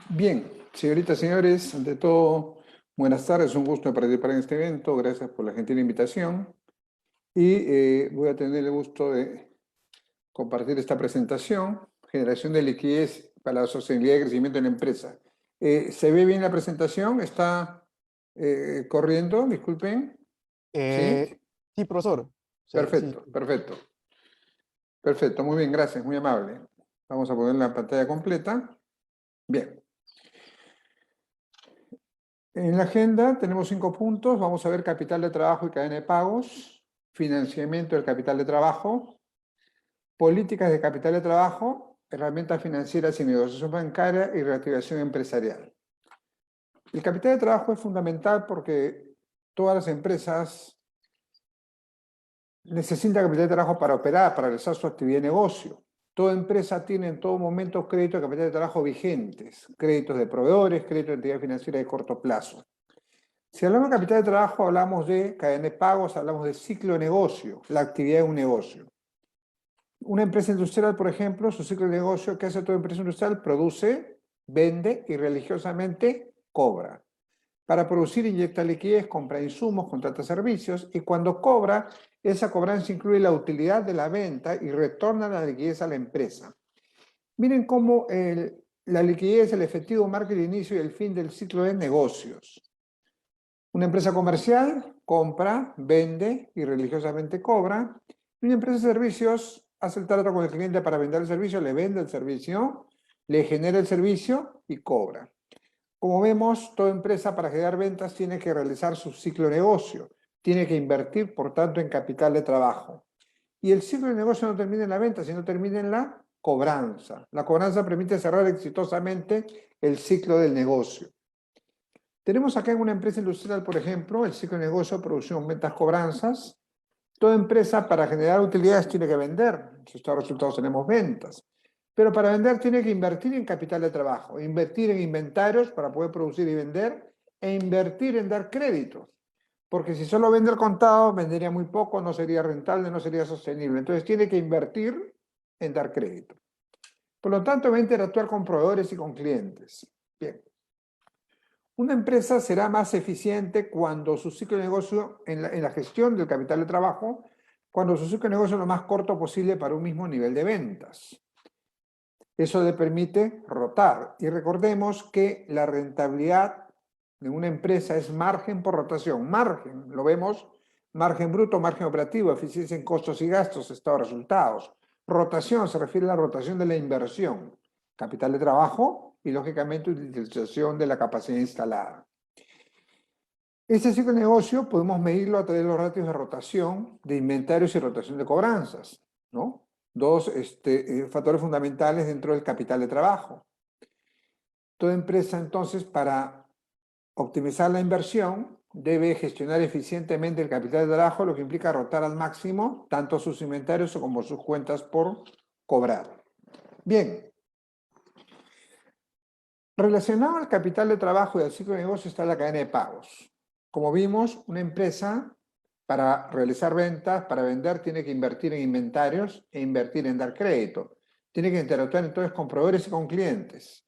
Bien, señoritas, señores, ante todo, buenas tardes, un gusto de participar en este evento, gracias por la gentil invitación y voy a tener el gusto de compartir esta presentación, generación de liquidez para la sostenibilidad y crecimiento de la empresa. ¿Se ve bien la presentación? ¿Está corriendo? Disculpen. ¿Sí? Eh, sí, profesor. Sí. Perfecto, perfecto. Perfecto, muy bien, gracias, muy amable. Vamos a poner la pantalla completa. Bien. En la agenda tenemos 5 puntos. Vamos a ver capital de trabajo y cadena de pagos, financiamiento del capital de trabajo, políticas de capital de trabajo, herramientas financieras y negociación bancaria y reactivación empresarial. El capital de trabajo es fundamental porque todas las empresas necesitan capital de trabajo para operar, para realizar su actividad de negocio. Toda empresa tiene en todo momento créditos de capital de trabajo vigentes, créditos de proveedores, créditos de entidad financiera de corto plazo. Si hablamos de capital de trabajo, hablamos de cadena de pagos, hablamos de ciclo de negocio, la actividad de un negocio. Una empresa industrial, por ejemplo, su ciclo de negocio, ¿qué hace toda empresa industrial? Produce, vende y religiosamente cobra. Para producir inyecta liquidez, compra insumos, contrata servicios y cuando cobra, esa cobranza incluye la utilidad de la venta y retorna la liquidez a la empresa. Miren cómo la liquidez, el efectivo marca el inicio y el fin del ciclo de negocios. Una empresa comercial compra, vende y religiosamente cobra. Una empresa de servicios hace el trato con el cliente para vender el servicio, le vende el servicio, le genera el servicio y cobra. Como vemos, toda empresa para generar ventas tiene que realizar su ciclo de negocio, tiene que invertir, por tanto, en capital de trabajo. Y el ciclo de negocio no termina en la venta, sino termina en la cobranza. La cobranza permite cerrar exitosamente el ciclo del negocio. Tenemos acá en una empresa industrial, por ejemplo, el ciclo de negocio, producción, ventas, cobranzas. Toda empresa para generar utilidades tiene que vender. Si estos resultados tenemos ventas. Pero para vender tiene que invertir en capital de trabajo, invertir en inventarios para poder producir y vender e invertir en dar créditos. Porque si solo vende el contado, vendería muy poco, no sería rentable, no sería sostenible. Entonces tiene que invertir en dar crédito. Por lo tanto, va a interactuar con proveedores y con clientes. Bien. Una empresa será más eficiente cuando su ciclo de negocio, en la gestión del capital de trabajo, cuando su ciclo de negocio es lo más corto posible para un mismo nivel de ventas. Eso le permite rotar. Y recordemos que la rentabilidad de una empresa es margen por rotación. Margen, lo vemos, margen bruto, margen operativo, eficiencia en costos y gastos, estado de resultados. Rotación se refiere a la rotación de la inversión, capital de trabajo y, lógicamente, utilización de la capacidad instalada. Este ciclo de negocio podemos medirlo a través de los ratios de rotación de inventarios y rotación de cobranzas, ¿no? Dos factores fundamentales dentro del capital de trabajo. Toda empresa, entonces, para optimizar la inversión, debe gestionar eficientemente el capital de trabajo, lo que implica rotar al máximo tanto sus inventarios como sus cuentas por cobrar. Bien. Relacionado al capital de trabajo y al ciclo de negocio está la cadena de pagos. Como vimos, una empresa para realizar ventas, para vender, tiene que invertir en inventarios e invertir en dar crédito. Tiene que interactuar entonces con proveedores y con clientes.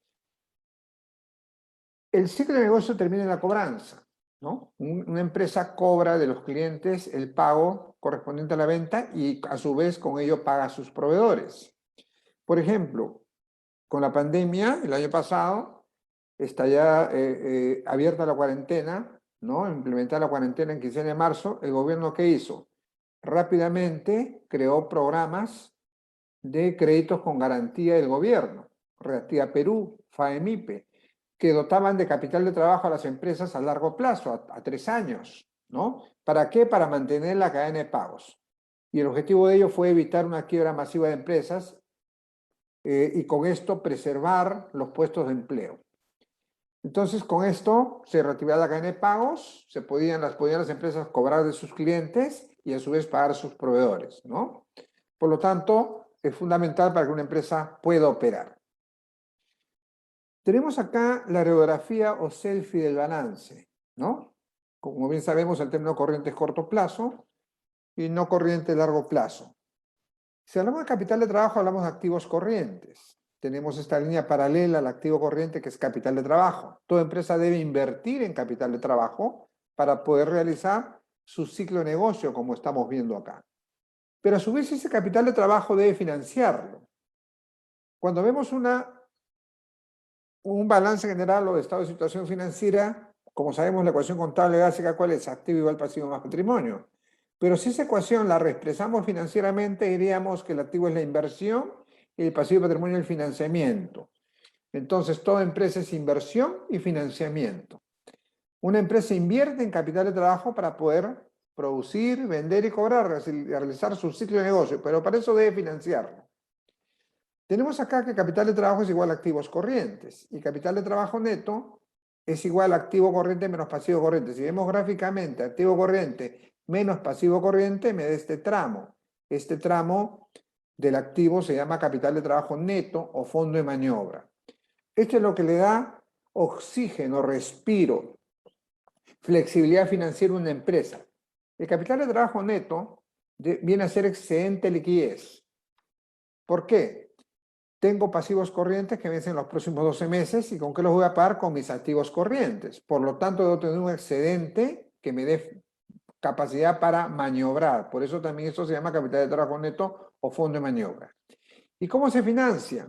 El ciclo de negocio termina en la cobranza, ¿no? Una empresa cobra de los clientes el pago correspondiente a la venta y a su vez con ello paga a sus proveedores. Por ejemplo, con la pandemia, el año pasado, está ya abierta la cuarentena, ¿no? Implementar la cuarentena en 15 de marzo, ¿el gobierno qué hizo? Rápidamente creó programas de créditos con garantía del gobierno, Reactiva Perú, FAEMIPE, que dotaban de capital de trabajo a las empresas a largo plazo, a 3 años, ¿no? ¿Para qué? Para mantener la cadena de pagos. Y el objetivo de ello fue evitar una quiebra masiva de empresas y con esto preservar los puestos de empleo. Entonces, con esto se reactivaba la cadena de pagos, podían las empresas cobrar de sus clientes y a su vez pagar a sus proveedores, ¿no? Por lo tanto, es fundamental para que una empresa pueda operar. Tenemos acá la radiografía o selfie del balance, ¿no? Como bien sabemos, el término corriente es corto plazo y no corriente largo plazo. Si hablamos de capital de trabajo, hablamos de activos corrientes. tenemos esta línea paralela al activo corriente que es capital de trabajo. Toda empresa debe invertir en capital de trabajo para poder realizar su ciclo de negocio, como estamos viendo acá. Pero a su vez ese capital de trabajo debe financiarlo. Cuando vemos un balance general o estado de situación financiera, como sabemos la ecuación contable básica, ¿cuál es? Activo igual pasivo más patrimonio. Pero si esa ecuación la reexpresamos financieramente, diríamos que el activo es la inversión y el pasivo de patrimonio el financiamiento. Entonces, toda empresa es inversión y financiamiento. Una empresa invierte en capital de trabajo para poder producir, vender y cobrar, realizar su ciclo de negocio, pero para eso debe financiarlo. Tenemos acá que capital de trabajo es igual a activos corrientes y capital de trabajo neto es igual a activo corriente menos pasivo corriente. Si vemos gráficamente activo corriente menos pasivo corriente, me da este tramo. Este tramo del activo se llama capital de trabajo neto o fondo de maniobra. Esto es lo que le da oxígeno, respiro, flexibilidad financiera a una empresa. El capital de trabajo neto viene a ser excedente de liquidez. ¿Por qué? Tengo pasivos corrientes que vencen los próximos 12 meses y ¿con qué los voy a pagar? Con mis activos corrientes. Por lo tanto, debo tener un excedente que me dé capacidad para maniobrar. Por eso también esto se llama capital de trabajo neto o fondo de maniobra. ¿Y cómo se financia?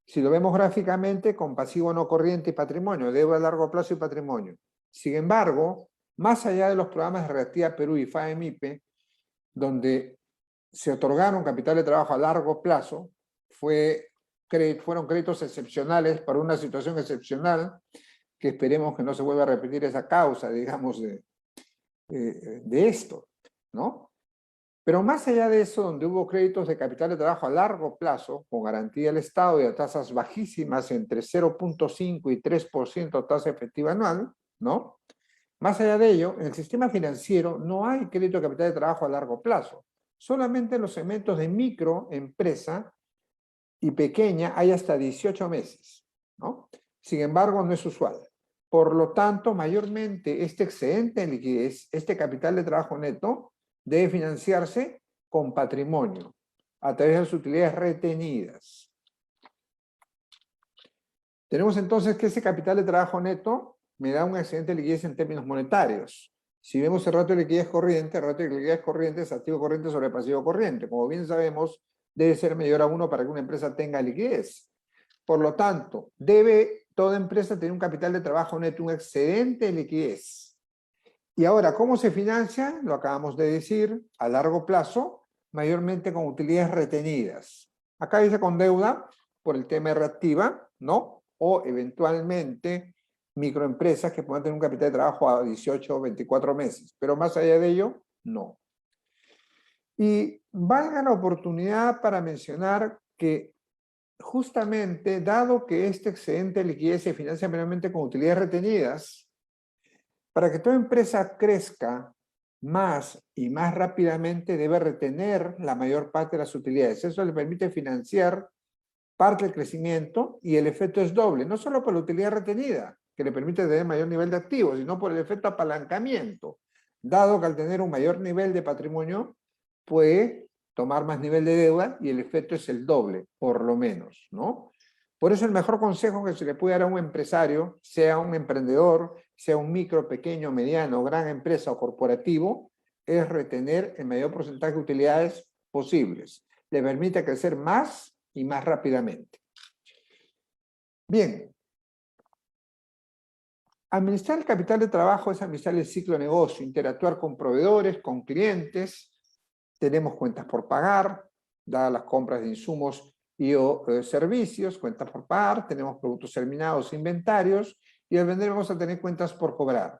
Si lo vemos gráficamente, con pasivo no corriente y patrimonio, deuda a largo plazo y patrimonio. Sin embargo, más allá de los programas de Reactiva Perú y FAEMIPE, donde se otorgaron capital de trabajo a largo plazo, fueron créditos excepcionales para una situación excepcional, que esperemos que no se vuelva a repetir esa causa, digamos, de esto, ¿no? Pero más allá de eso, donde hubo créditos de capital de trabajo a largo plazo, con garantía del Estado y a tasas bajísimas, entre 0.5 y 3% tasa efectiva anual, ¿no? Más allá de ello, en el sistema financiero no hay crédito de capital de trabajo a largo plazo. Solamente en los segmentos de microempresa y pequeña hay hasta 18 meses, ¿no? Sin embargo, no es usual. Por lo tanto, mayormente este excedente en liquidez, este capital de trabajo neto, debe financiarse con patrimonio, a través de las utilidades retenidas. Tenemos entonces que ese capital de trabajo neto me da un excedente de liquidez en términos monetarios. Si vemos el ratio de liquidez corriente, el ratio de liquidez corriente es activo corriente sobre pasivo corriente. Como bien sabemos, debe ser mayor a 1 para que una empresa tenga liquidez. Por lo tanto, debe toda empresa tener un capital de trabajo neto, un excedente de liquidez. Y ahora, ¿cómo se financia? Lo acabamos de decir, a largo plazo, mayormente con utilidades retenidas. Acá dice con deuda, por el tema de reactiva, ¿no? O eventualmente microempresas que puedan tener un capital de trabajo a 18 o 24 meses. Pero más allá de ello, no. Y valga la oportunidad para mencionar que justamente, dado que este excedente de liquidez se financia meramente con utilidades retenidas, para que toda empresa crezca más y más rápidamente debe retener la mayor parte de las utilidades. Eso le permite financiar parte del crecimiento y el efecto es doble, no solo por la utilidad retenida, que le permite tener mayor nivel de activos, sino por el efecto apalancamiento, dado que al tener un mayor nivel de patrimonio puede tomar más nivel de deuda y el efecto es el doble, por lo menos, ¿no? Por eso el mejor consejo que se le puede dar a un empresario, sea un emprendedor, sea un micro, pequeño, mediano, gran empresa o corporativo, es retener el mayor porcentaje de utilidades posibles. Le permite crecer más y más rápidamente. Bien. Administrar el capital de trabajo es administrar el ciclo de negocio, interactuar con proveedores, con clientes. Tenemos cuentas por pagar, dadas las compras de insumos y servicios, cuentas por pagar, tenemos productos terminados, inventarios, y al vender vamos a tener cuentas por cobrar.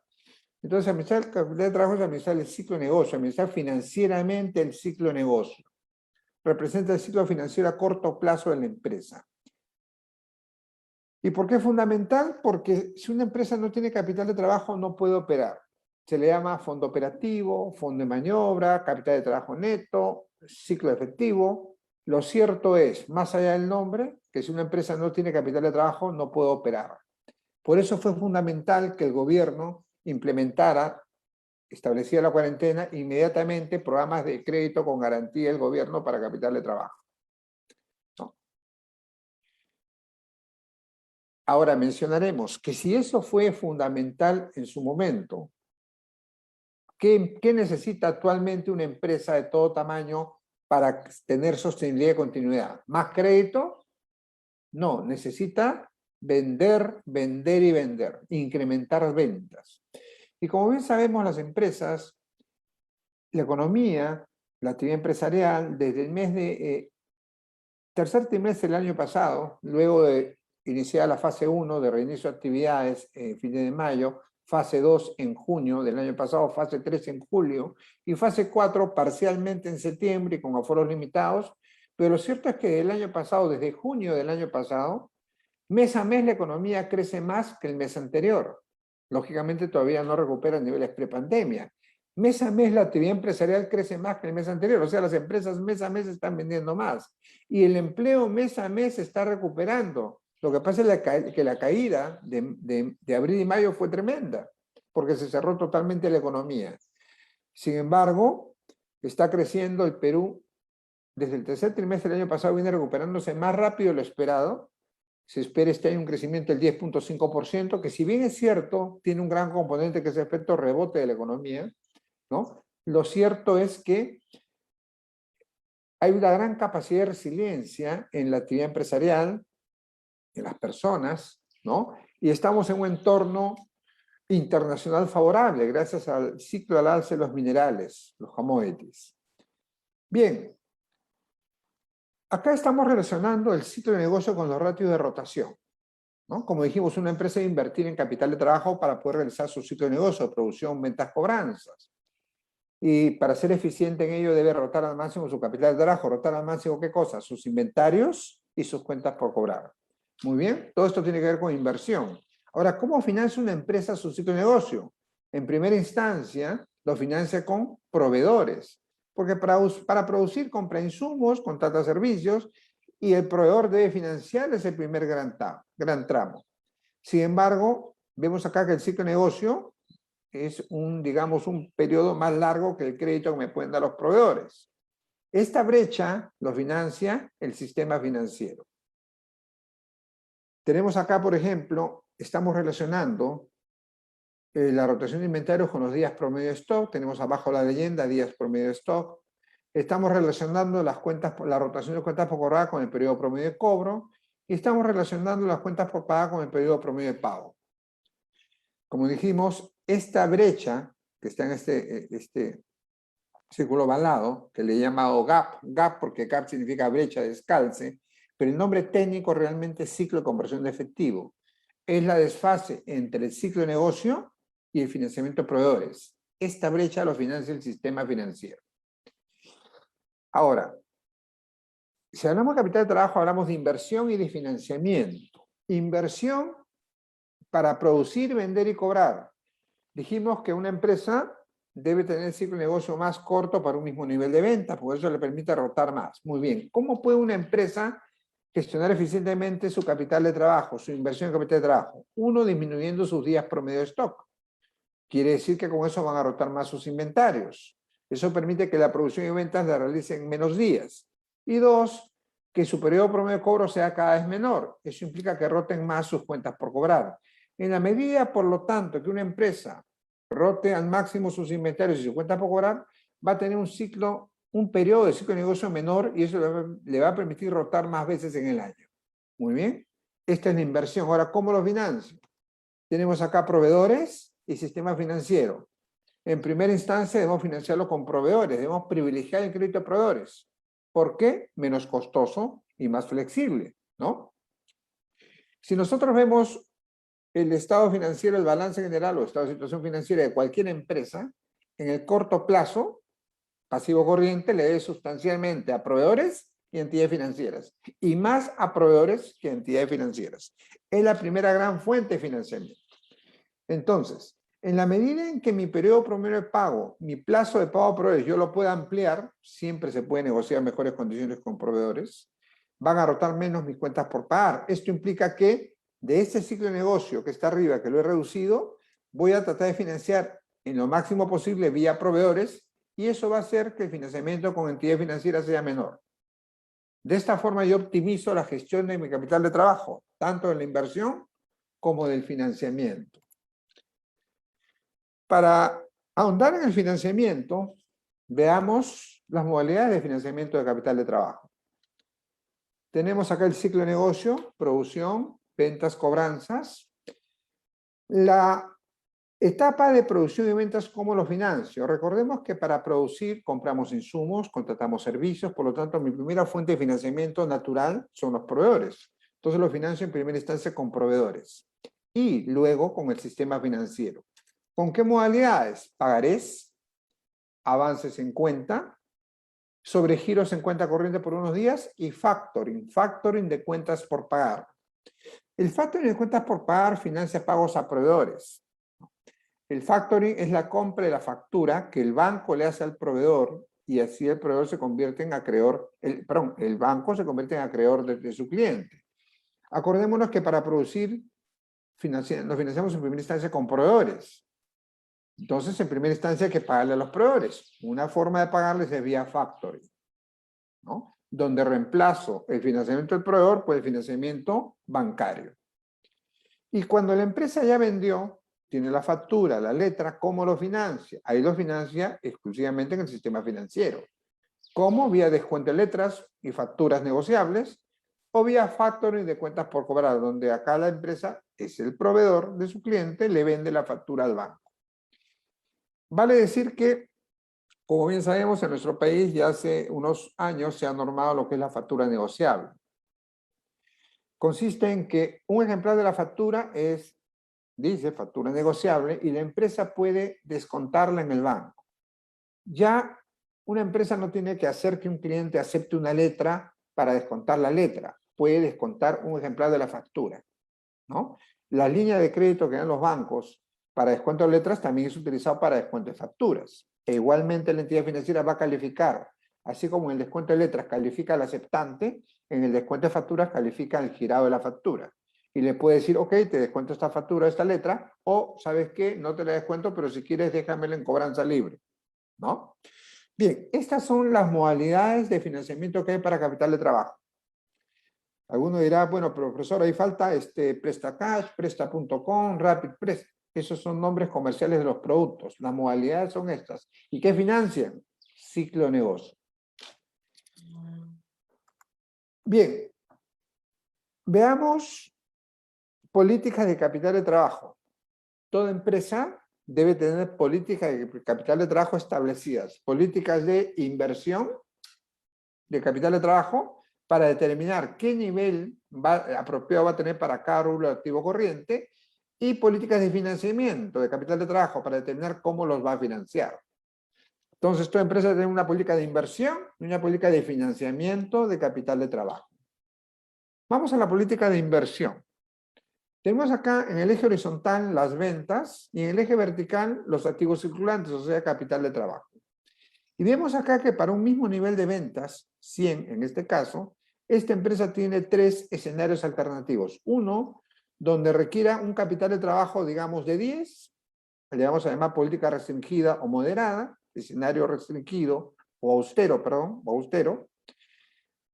Entonces, administrar el capital de trabajo es administrar el ciclo de negocio, administrar financieramente el ciclo de negocio. Representa el ciclo financiero a corto plazo de la empresa. ¿Y por qué es fundamental? Porque si una empresa no tiene capital de trabajo, no puede operar. Se le llama fondo operativo, fondo de maniobra, capital de trabajo neto, ciclo efectivo. Lo cierto es, más allá del nombre, que si una empresa no tiene capital de trabajo, no puede operar. Por eso fue fundamental que el gobierno implementara, establecía la cuarentena, inmediatamente programas de crédito con garantía del gobierno para capital de trabajo. Ahora mencionaremos que si eso fue fundamental en su momento, ¿qué necesita actualmente una empresa de todo tamaño para tener sostenibilidad y continuidad? ¿Más crédito? No, necesita vender, vender y vender, incrementar ventas. Y como bien sabemos, las empresas, la economía, la actividad empresarial, desde el mes de tercer trimestre del año pasado, luego de iniciar la fase 1 de reinicio de actividades en fin de mayo, fase 2 en junio del año pasado, fase 3 en julio y fase 4 parcialmente en septiembre y con aforos limitados, pero lo cierto es que el año pasado, desde junio del año pasado, mes a mes la economía crece más que el mes anterior. Lógicamente todavía no recupera niveles prepandemia. Mes a mes la actividad empresarial crece más que el mes anterior, o sea, las empresas mes a mes están vendiendo más. Y el empleo mes a mes se está recuperando. Lo que pasa es que la caída de abril y mayo fue tremenda, porque se cerró totalmente la economía. Sin embargo, está creciendo el Perú. Desde el tercer trimestre del año pasado viene recuperándose más rápido de lo esperado. Se espera este año un crecimiento del 10.5%, que si bien es cierto, tiene un gran componente que es el efecto rebote de la economía, ¿no? Lo cierto es que hay una gran capacidad de resiliencia en la actividad empresarial, en las personas, ¿no? Y estamos en un entorno internacional favorable, gracias al ciclo al alza de los minerales, los commodities. Bien, acá estamos relacionando el ciclo de negocio con los ratios de rotación, ¿no? Como dijimos, una empresa debe invertir en capital de trabajo para poder realizar su ciclo de negocio, producción, ventas, cobranzas. Y para ser eficiente en ello debe rotar al máximo su capital de trabajo. ¿Rotar al máximo qué cosa? Sus inventarios y sus cuentas por cobrar. Muy bien, todo esto tiene que ver con inversión. Ahora, ¿cómo financia una empresa su ciclo de negocio? En primera instancia, lo financia con proveedores, porque para producir compra insumos, contrata servicios, y el proveedor debe financiar ese primer gran tramo. Sin embargo, vemos acá que el ciclo de negocio es digamos, un periodo más largo que el crédito que me pueden dar los proveedores. Esta brecha lo financia el sistema financiero. Tenemos acá, por ejemplo, estamos relacionando la rotación de inventarios con los días promedio de stock. Tenemos abajo la leyenda, días promedio de stock. Estamos relacionando la rotación de cuentas por cobrar con el periodo promedio de cobro. Y estamos relacionando las cuentas por pagar con el periodo promedio de pago. Como dijimos, esta brecha que está en este círculo ovalado, que le he llamado gap porque gap significa brecha, descalce, pero el nombre técnico realmente es ciclo de conversión de efectivo. Es la desfase entre el ciclo de negocio y el financiamiento de proveedores. Esta brecha lo financia el sistema financiero. Ahora, si hablamos de capital de trabajo, hablamos de inversión y de financiamiento. Inversión para producir, vender y cobrar. Dijimos que una empresa debe tener el ciclo de negocio más corto para un mismo nivel de venta, porque eso le permite rotar más. Muy bien, ¿cómo puede una empresa gestionar eficientemente su capital de trabajo, su inversión en capital de trabajo? Uno, disminuyendo sus días promedio de stock. Quiere decir que con eso van a rotar más sus inventarios. Eso permite que la producción y ventas la realicen en menos días. Y dos, que su periodo promedio de cobro sea cada vez menor. Eso implica que roten más sus cuentas por cobrar. En la medida, por lo tanto, que una empresa rote al máximo sus inventarios y sus cuentas por cobrar, va a tener un periodo de ciclo de negocio menor y eso le va a permitir rotar más veces en el año. Muy bien. Esta es la inversión. Ahora, ¿cómo lo financio? Tenemos acá proveedores y sistema financiero. En primera instancia debemos financiarlo con proveedores, debemos privilegiar el crédito a proveedores. ¿Por qué? Menos costoso y más flexible, ¿no? Si nosotros vemos el estado financiero, el balance general o estado de situación financiera de cualquier empresa, en el corto plazo, pasivo corriente le debe sustancialmente a proveedores y entidades financieras, y más a proveedores que a entidades financieras. Es la primera gran fuente de financiamiento. Entonces, en la medida en que mi periodo promedio de pago, mi plazo de pago a proveedores, yo lo pueda ampliar, siempre se puede negociar mejores condiciones con proveedores, van a rotar menos mis cuentas por pagar. Esto implica que de este ciclo de negocio que está arriba, que lo he reducido, voy a tratar de financiar en lo máximo posible vía proveedores y eso va a hacer que el financiamiento con entidades financieras sea menor. De esta forma yo optimizo la gestión de mi capital de trabajo, tanto en la inversión como del financiamiento. Para ahondar en el financiamiento, veamos las modalidades de financiamiento de capital de trabajo. Tenemos acá el ciclo de negocio, producción, ventas, cobranzas. La etapa de producción y ventas, ¿cómo lo financio? Recordemos que para producir compramos insumos, contratamos servicios, por lo tanto mi primera fuente de financiamiento natural son los proveedores. Entonces lo financio en primera instancia con proveedores y luego con el sistema financiero. ¿Con qué modalidades? Pagarés, avances en cuenta, sobregiros en cuenta corriente por unos días y factoring de cuentas por pagar. El factoring de cuentas por pagar financia pagos a proveedores. El factoring es la compra de la factura que el banco le hace al proveedor y así el proveedor se convierte en acreedor, el banco se convierte en acreedor de su cliente. Acordémonos que para producir nos financiamos en primera instancia con proveedores. Entonces, en primera instancia hay que pagarle a los proveedores. Una forma de pagarles es vía factoring, ¿no? Donde reemplazo el financiamiento del proveedor por el financiamiento bancario. Y cuando la empresa ya vendió, tiene la factura, la letra, ¿cómo lo financia? Ahí lo financia exclusivamente en el sistema financiero. ¿Cómo? Vía descuento de letras y facturas negociables o vía factoring de cuentas por cobrar, donde acá la empresa es el proveedor de su cliente, le vende la factura al banco. Vale decir que, como bien sabemos, en nuestro país ya hace unos años se ha normado lo que es la factura negociable. Consiste en que un ejemplar de la factura dice factura negociable y la empresa puede descontarla en el banco. Ya una empresa no tiene que hacer que un cliente acepte una letra para descontar la letra. Puede descontar un ejemplar de la factura, ¿no? La línea de crédito que dan los bancos para descuento de letras también es utilizado para descuento de facturas. E igualmente la entidad financiera va a calificar, así como en el descuento de letras califica al aceptante, en el descuento de facturas califica el girado de la factura. Y le puede decir, ok, te descuento esta factura, esta letra, o, ¿sabes qué? No te la descuento, pero si quieres déjamela en cobranza libre, ¿no? Bien, estas son las modalidades de financiamiento que hay para capital de trabajo. Alguno dirá, bueno, pero profesor, ahí falta PrestaCash, Presta.com, RapidPrest. Esos son nombres comerciales de los productos. Las modalidades son estas. ¿Y qué financian? Ciclo de negocio. Bien, veamos políticas de capital de trabajo. Toda empresa debe tener políticas de capital de trabajo establecidas. Políticas de inversión de capital de trabajo para determinar qué nivel apropiado va a tener para cada rubro de activo corriente y políticas de financiamiento de capital de trabajo para determinar cómo los va a financiar. Entonces, toda empresa tiene una política de inversión y una política de financiamiento de capital de trabajo. Vamos a la política de inversión. Tenemos acá en el eje horizontal las ventas y en el eje vertical los activos circulantes, o sea, capital de trabajo. Y vemos acá que para un mismo nivel de ventas, 100 en este caso, esta empresa tiene 3 escenarios alternativos. Uno, donde requiera un capital de trabajo, digamos, de 10, le vamos a llamar política restringida o moderada, escenario restringido o austero, perdón, o austero.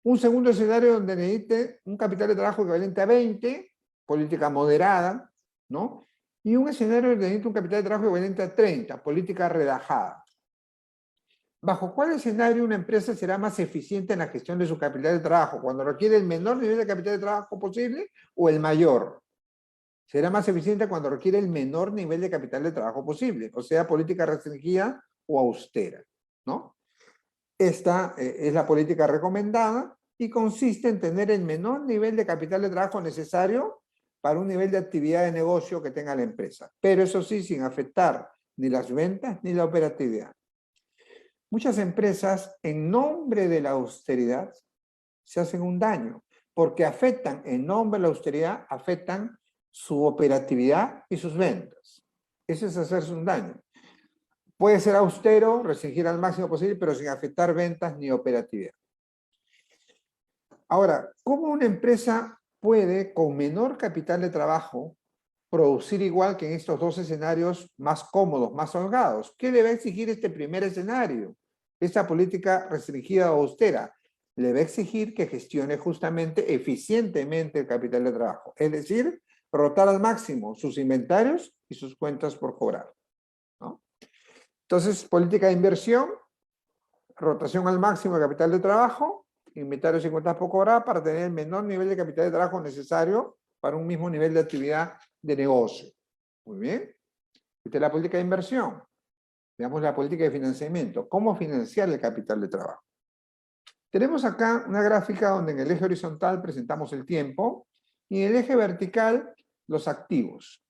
Un segundo escenario donde necesite un capital de trabajo equivalente a 20, política moderada, ¿no? Y un escenario donde necesita un capital de trabajo equivalente a 30, política relajada. ¿Bajo cuál escenario una empresa será más eficiente en la gestión de su capital de trabajo? ¿Cuando requiere el menor nivel de capital de trabajo posible o el mayor? Será más eficiente cuando requiere el menor nivel de capital de trabajo posible, o sea, política restringida o austera, ¿no? Esta es la política recomendada y consiste en tener el menor nivel de capital de trabajo necesario para un nivel de actividad de negocio que tenga la empresa, pero eso sí, sin afectar ni las ventas ni la operatividad. Muchas empresas, en nombre de la austeridad, se hacen un daño, porque afectan, en nombre de la austeridad, afectan su operatividad y sus ventas. Eso es hacerse un daño. Puede ser austero, restringir al máximo posible, pero sin afectar ventas ni operatividad. Ahora, ¿cómo una empresa puede, con menor capital de trabajo, producir igual que en estos dos escenarios más cómodos, más holgados? ¿Qué le va a exigir este primer escenario? Esta política restringida o austera le va a exigir que gestione justamente eficientemente el capital de trabajo. Es decir, rotar al máximo sus inventarios y sus cuentas por cobrar, ¿no? Entonces, política de inversión, rotación al máximo de capital de trabajo, inventarios y cuentas por cobrar para tener el menor nivel de capital de trabajo necesario para un mismo nivel de actividad de negocio. Muy bien. Esta es la política de inversión. Veamos la política de financiamiento. ¿Cómo financiar el capital de trabajo? Tenemos acá una gráfica donde en el eje horizontal presentamos el tiempo y en el eje vertical los activos.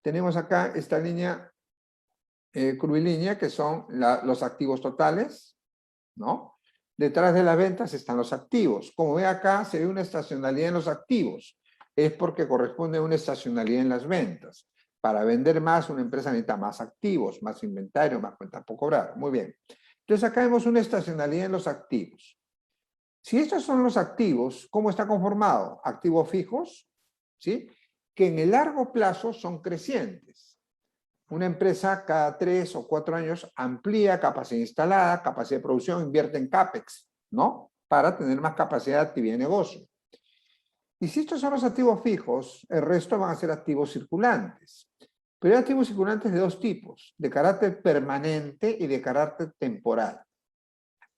Tenemos acá esta línea curvilínea que son los activos totales, ¿no? Detrás de las ventas están los activos. Como ve acá, se ve una estacionalidad en los activos. Es porque corresponde a una estacionalidad en las ventas. Para vender más, una empresa necesita más activos, más inventario, más cuentas por cobrar. Muy bien. Entonces acá vemos una estacionalidad en los activos. Si estos son los activos, ¿cómo está conformado? Activos fijos, ¿sí? Que en el largo plazo son crecientes. Una empresa cada 3 o 4 años amplía capacidad instalada, capacidad de producción, invierte en CAPEX, ¿no? Para tener más capacidad de actividad de negocio. Y si estos son los activos fijos, el resto van a ser activos circulantes. Pero hay activos circulantes de dos tipos, de carácter permanente y de carácter temporal.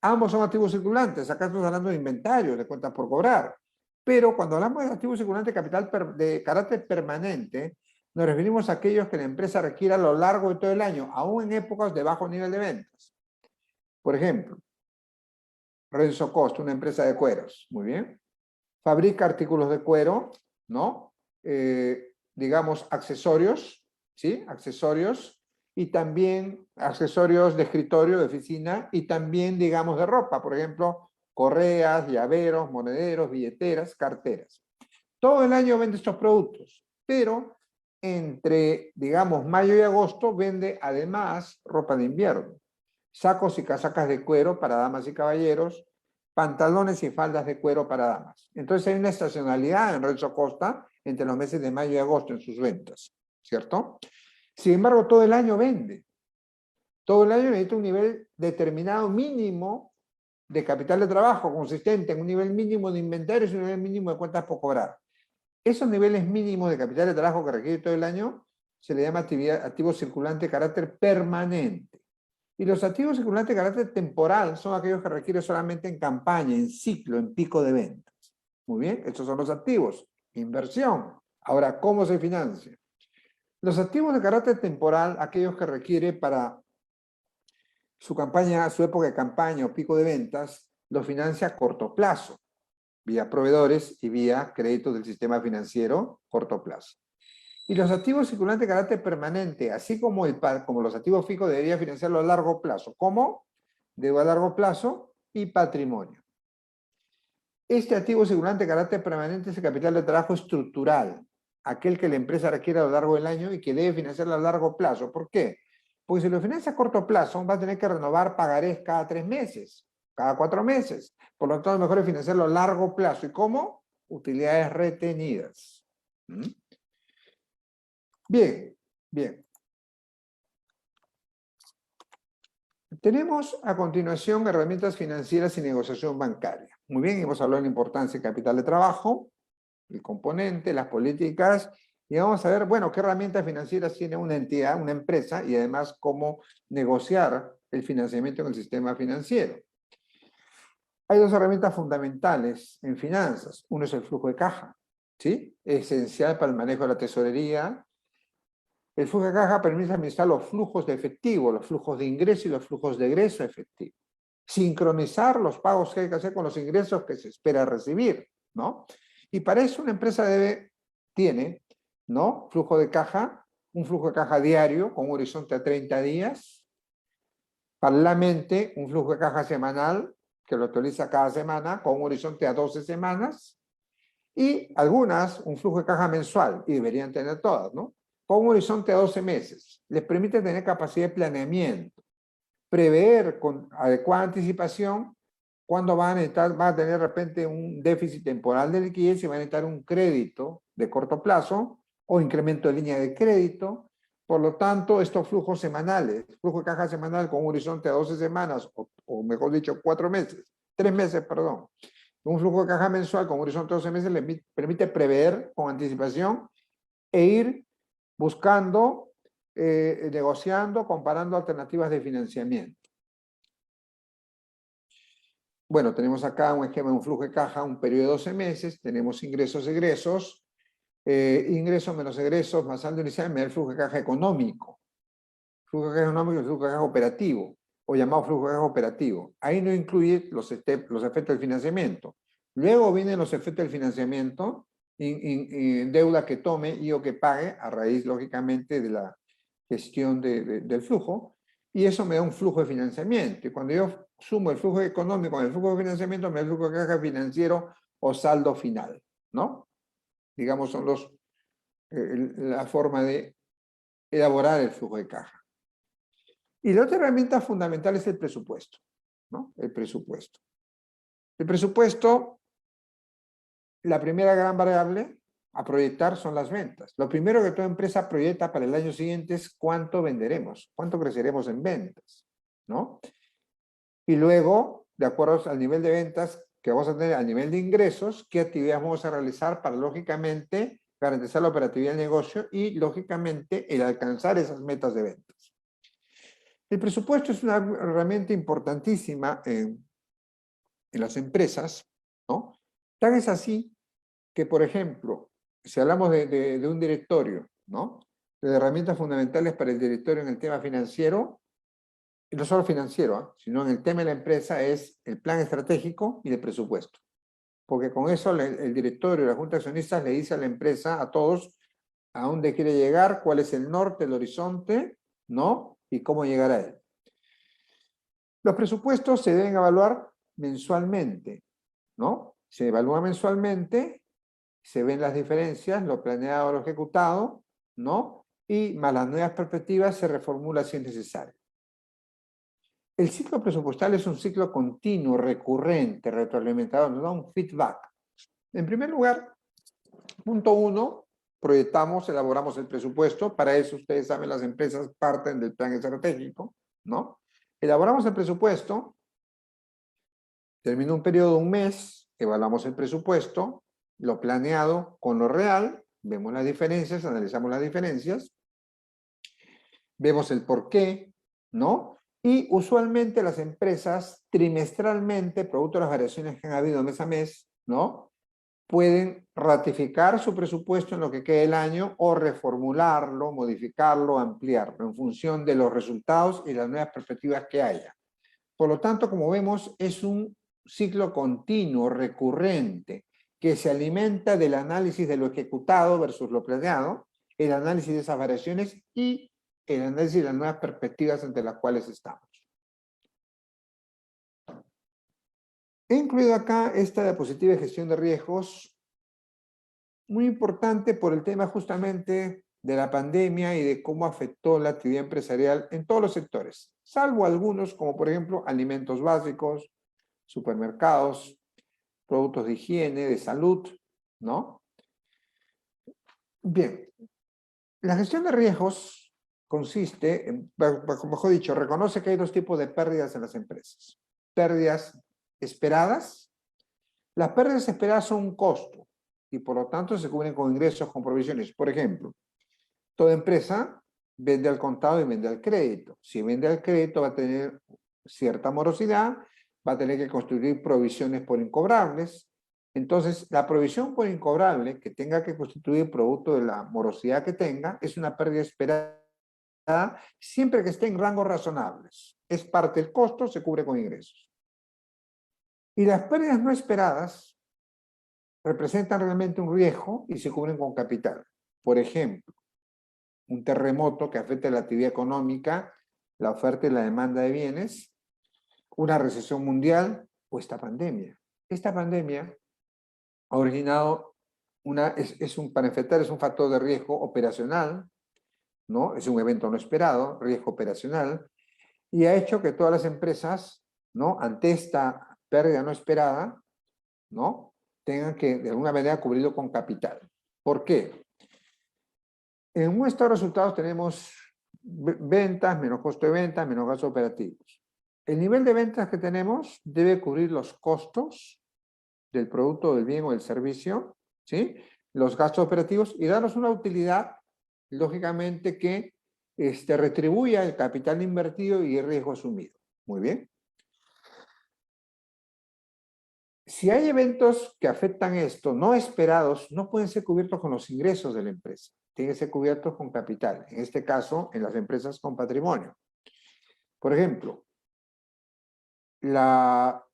Ambos son activos circulantes, acá estamos hablando de inventarios, de cuentas por cobrar. Pero cuando hablamos de activos circulantes de capital de carácter permanente, nos referimos a aquellos que la empresa requiere a lo largo de todo el año, aún en épocas de bajo nivel de ventas. Por ejemplo, Renzo Costa, una empresa de cueros, muy bien. Fabrica artículos de cuero, ¿no? Digamos, accesorios, ¿sí? Accesorios, y también accesorios de escritorio, de oficina, y también, digamos, de ropa, por ejemplo, correas, llaveros, monederos, billeteras, carteras. Todo el año vende estos productos, pero entre, digamos, mayo y agosto vende además ropa de invierno, sacos y casacas de cuero para damas y caballeros, pantalones y faldas de cuero para damas. Entonces hay una estacionalidad en Renzo Costa entre los meses de mayo y agosto en sus ventas, ¿cierto? Sin embargo, todo el año vende. Todo el año necesita un nivel determinado mínimo de capital de trabajo consistente en un nivel mínimo de inventarios y un nivel mínimo de cuentas por cobrar. Esos niveles mínimos de capital de trabajo que requiere todo el año se le llama activo circulante de carácter permanente. Y los activos circulantes de carácter temporal son aquellos que requiere solamente en campaña, en ciclo, en pico de ventas. Muy bien, estos son los activos. Inversión. Ahora, ¿cómo se financia? Los activos de carácter temporal, aquellos que requiere para su campaña, su época de campaña o pico de ventas, los financia a corto plazo, vía proveedores y vía créditos del sistema financiero corto plazo. Y los activos circulantes de carácter permanente, así como los activos fijos, debería financiarlo a largo plazo. ¿Cómo? Deuda a largo plazo y patrimonio. Este activo circulante de carácter permanente es el capital de trabajo estructural, aquel que la empresa requiere a lo largo del año y que debe financiarlo a largo plazo. ¿Por qué? Porque si lo financia a corto plazo, va a tener que renovar pagarés cada 3 meses, cada 4 meses. Por lo tanto, mejor es financiarlo a largo plazo. ¿Y cómo? Utilidades retenidas. ¿Mm? Bien, bien. Tenemos a continuación herramientas financieras y negociación bancaria. Muy bien, hemos hablado de la importancia del capital de trabajo, el componente, las políticas, y vamos a ver, bueno, qué herramientas financieras tiene una entidad, una empresa, y además cómo negociar el financiamiento en el sistema financiero. Hay dos herramientas fundamentales en finanzas. Uno es el flujo de caja, ¿sí? Esencial para el manejo de la tesorería. El flujo de caja permite administrar los flujos de efectivo, los flujos de ingreso y los flujos de egreso efectivo. Sincronizar los pagos que hay que hacer con los ingresos que se espera recibir, ¿no? Y para eso una empresa tiene, ¿no? Flujo de caja, un flujo de caja diario con un horizonte a 30 días. Paralelamente, un flujo de caja semanal que lo actualiza cada semana con un horizonte a 12 semanas. Y algunas, un flujo de caja mensual, y deberían tener todas, ¿no? Con un horizonte a 12 meses. Les permite tener capacidad de planeamiento, prever con adecuada anticipación cuándo van a tener de repente un déficit temporal de liquidez y van a necesitar un crédito de corto plazo o incremento de línea de crédito. Por lo tanto, estos flujos semanales, flujo de caja semanal con un horizonte a 12 semanas, o mejor dicho, 4 meses, 3 meses, perdón. Un flujo de caja mensual con un horizonte de 12 meses le permite prever con anticipación e ir buscando, negociando, comparando alternativas de financiamiento. Bueno, tenemos acá un esquema de un flujo de caja, un periodo de 12 meses, tenemos ingresos, egresos, ingresos menos egresos más saldo inicial me da el flujo de caja económico. Flujo de caja económico y el flujo de caja operativo, o llamado flujo de caja operativo. Ahí no incluye los efectos del financiamiento. Luego vienen los efectos del financiamiento, deuda que tome y o que pague, a raíz, lógicamente, de la gestión del flujo, y eso me da un flujo de financiamiento. Y cuando yo sumo el flujo económico con el flujo de financiamiento, me da el flujo de caja financiero o saldo final, ¿no? Digamos, son la forma de elaborar el flujo de caja. Y la otra herramienta fundamental es el presupuesto, ¿no? El presupuesto. El presupuesto, la primera gran variable a proyectar son las ventas. Lo primero que toda empresa proyecta para el año siguiente es cuánto venderemos, cuánto creceremos en ventas, ¿no? Y luego, de acuerdo al nivel de ventas que vamos a tener, al nivel de ingresos, qué actividades vamos a realizar para, lógicamente, garantizar la operatividad del negocio y, lógicamente, el alcanzar esas metas de ventas. El presupuesto es una herramienta importantísima en las empresas, ¿no? Tan es así que, por ejemplo, si hablamos de un directorio, ¿no? De herramientas fundamentales para el directorio en el tema financiero, y no solo financiero, ¿eh? Sino en el tema de la empresa es el plan estratégico y el presupuesto. Porque con eso el directorio y la junta de accionistas le dice a la empresa, a todos, a dónde quiere llegar, cuál es el norte, el horizonte, ¿no? Y cómo llegar a él. Los presupuestos se deben evaluar mensualmente, ¿no? Se evalúa mensualmente, se ven las diferencias, lo planeado, lo ejecutado, ¿no? Y más las nuevas perspectivas se reformula si es necesario. El ciclo presupuestal es un ciclo continuo, recurrente, retroalimentador, nos da un feedback. En primer lugar, punto 1, proyectamos, elaboramos el presupuesto. Para eso, ustedes saben, las empresas parten del plan estratégico, ¿no? Elaboramos el presupuesto, termina un periodo de un mes, evaluamos el presupuesto, lo planeado con lo real, vemos las diferencias, analizamos las diferencias, vemos el por qué, ¿no? Y usualmente las empresas trimestralmente, producto de las variaciones que han habido mes a mes, ¿no? Pueden ratificar su presupuesto en lo que quede el año o reformularlo, modificarlo, ampliarlo en función de los resultados y las nuevas perspectivas que haya. Por lo tanto, como vemos, es un ciclo continuo, recurrente, que se alimenta del análisis de lo ejecutado versus lo planeado, el análisis de esas variaciones y el análisis de las nuevas perspectivas ante las cuales estamos. He incluido acá esta diapositiva de gestión de riesgos, muy importante por el tema justamente de la pandemia y de cómo afectó la actividad empresarial en todos los sectores, salvo algunos como por ejemplo alimentos básicos, supermercados, productos de higiene, de salud, ¿no? Bien, la gestión de riesgos consiste, mejor dicho, reconoce que hay dos tipos de pérdidas en las empresas. Pérdidas esperadas. Las pérdidas esperadas son un costo y por lo tanto se cubren con ingresos, con provisiones. Por ejemplo, toda empresa vende al contado y vende al crédito. Si vende al crédito va a tener cierta morosidad, va a tener que construir provisiones por incobrables. Entonces, la provisión por incobrable que tenga que constituir producto de la morosidad que tenga es una pérdida esperada siempre que esté en rangos razonables. Es parte del costo, se cubre con ingresos. Y las pérdidas no esperadas representan realmente un riesgo y se cubren con capital. Por ejemplo, un terremoto que afecte la actividad económica, la oferta y la demanda de bienes, una recesión mundial o esta pandemia. Esta pandemia ha originado para enfrentar es un factor de riesgo operacional, ¿no? Es un evento no esperado, riesgo operacional, y ha hecho que todas las empresas, ¿no? Ante esta pérdida no esperada, ¿no? Tengan que de alguna manera cubrirlo con capital. ¿Por qué? En un estado de resultados tenemos ventas, menos costo de ventas, menos gastos operativos. El nivel de ventas que tenemos debe cubrir los costos del producto, del bien o del servicio, ¿sí? los gastos operativos y darnos una utilidad, lógicamente, que retribuya el capital invertido y el riesgo asumido. Muy bien. Si hay eventos que afectan esto, no esperados, no pueden ser cubiertos con los ingresos de la empresa. Tienen que ser cubiertos con capital. En este caso, en las empresas con patrimonio. Por ejemplo, la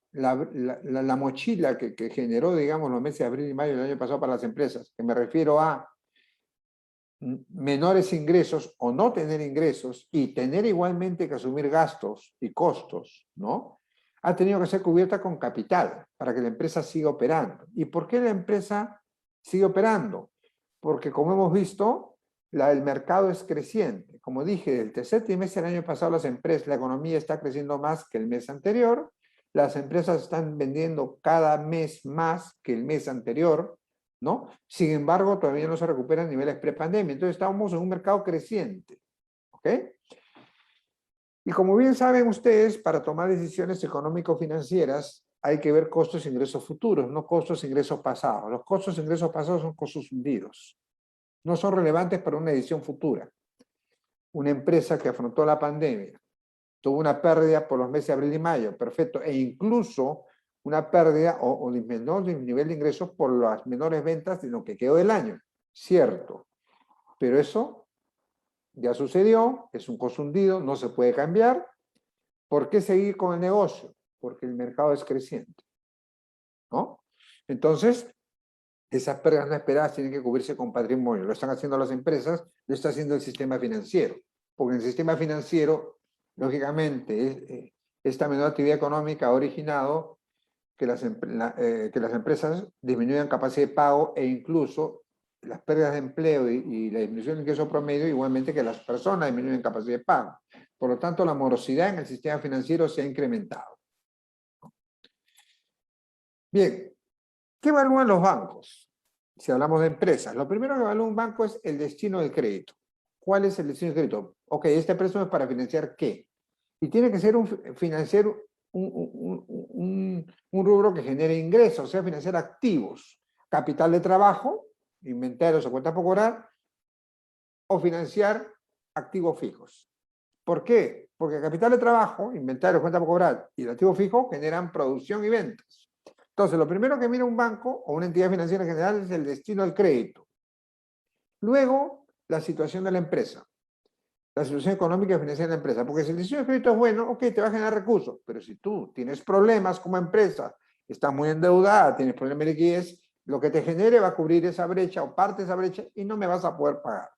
mochila que generó, digamos, los meses de abril y mayo del año pasado para las empresas, que me refiero a menores ingresos o no tener ingresos y tener igualmente que asumir gastos y costos, ¿no? Ha tenido que ser cubierta con capital para que la empresa siga operando. ¿Y por qué la empresa sigue operando? Porque como hemos visto, el mercado es creciente. Como dije, el tercer trimestre del año pasado la economía está creciendo más que el mes anterior, las empresas están vendiendo cada mes más que el mes anterior, ¿no? Sin embargo, todavía no se recuperan niveles prepandemia. Entonces estamos en un mercado creciente, ¿ok? Y como bien saben ustedes, para tomar decisiones económico-financieras hay que ver costos e ingresos futuros, no costos e ingresos pasados. Los costos e ingresos pasados son costos hundidos. No son relevantes para una decisión futura. Una empresa que afrontó la pandemia tuvo una pérdida por los meses de abril y mayo, perfecto, e incluso una pérdida o menor nivel de ingresos por las menores ventas de lo que quedó del año. Cierto, pero eso ya sucedió, es un costo hundido, no se puede cambiar. ¿Por qué seguir con el negocio? Porque el mercado es creciente, ¿no? Entonces, esas pérdidas no esperadas tienen que cubrirse con patrimonio. Lo están haciendo las empresas, lo está haciendo el sistema financiero. Porque en el sistema financiero, lógicamente, esta menor actividad económica ha originado que las empresas disminuyan capacidad de pago e incluso las pérdidas de empleo y la disminución del ingreso promedio, igualmente que las personas disminuyen capacidad de pago. Por lo tanto, la morosidad en el sistema financiero se ha incrementado. Bien, ¿qué evalúan los bancos? Si hablamos de empresas, lo primero que evalúa un banco es el destino del crédito. ¿Cuál es el destino del crédito? Ok, este préstamo es para financiar ¿qué? Y tiene que ser financiar un rubro que genere ingresos, o sea, financiar activos, capital de trabajo, inventarios o cuentas por cobrar, o financiar activos fijos. ¿Por qué? Porque el capital de trabajo, inventarios, cuentas por cobrar y el activo fijo generan producción y ventas. Entonces, lo primero que mira un banco o una entidad financiera en general es el destino del crédito. Luego, la situación de la empresa. La situación económica y financiera de la empresa. Porque si el destino del crédito es bueno, ok, te va a generar recursos. Pero si tú tienes problemas como empresa, estás muy endeudada, tienes problemas de liquidez, lo que te genere va a cubrir esa brecha o parte de esa brecha y no me vas a poder pagar.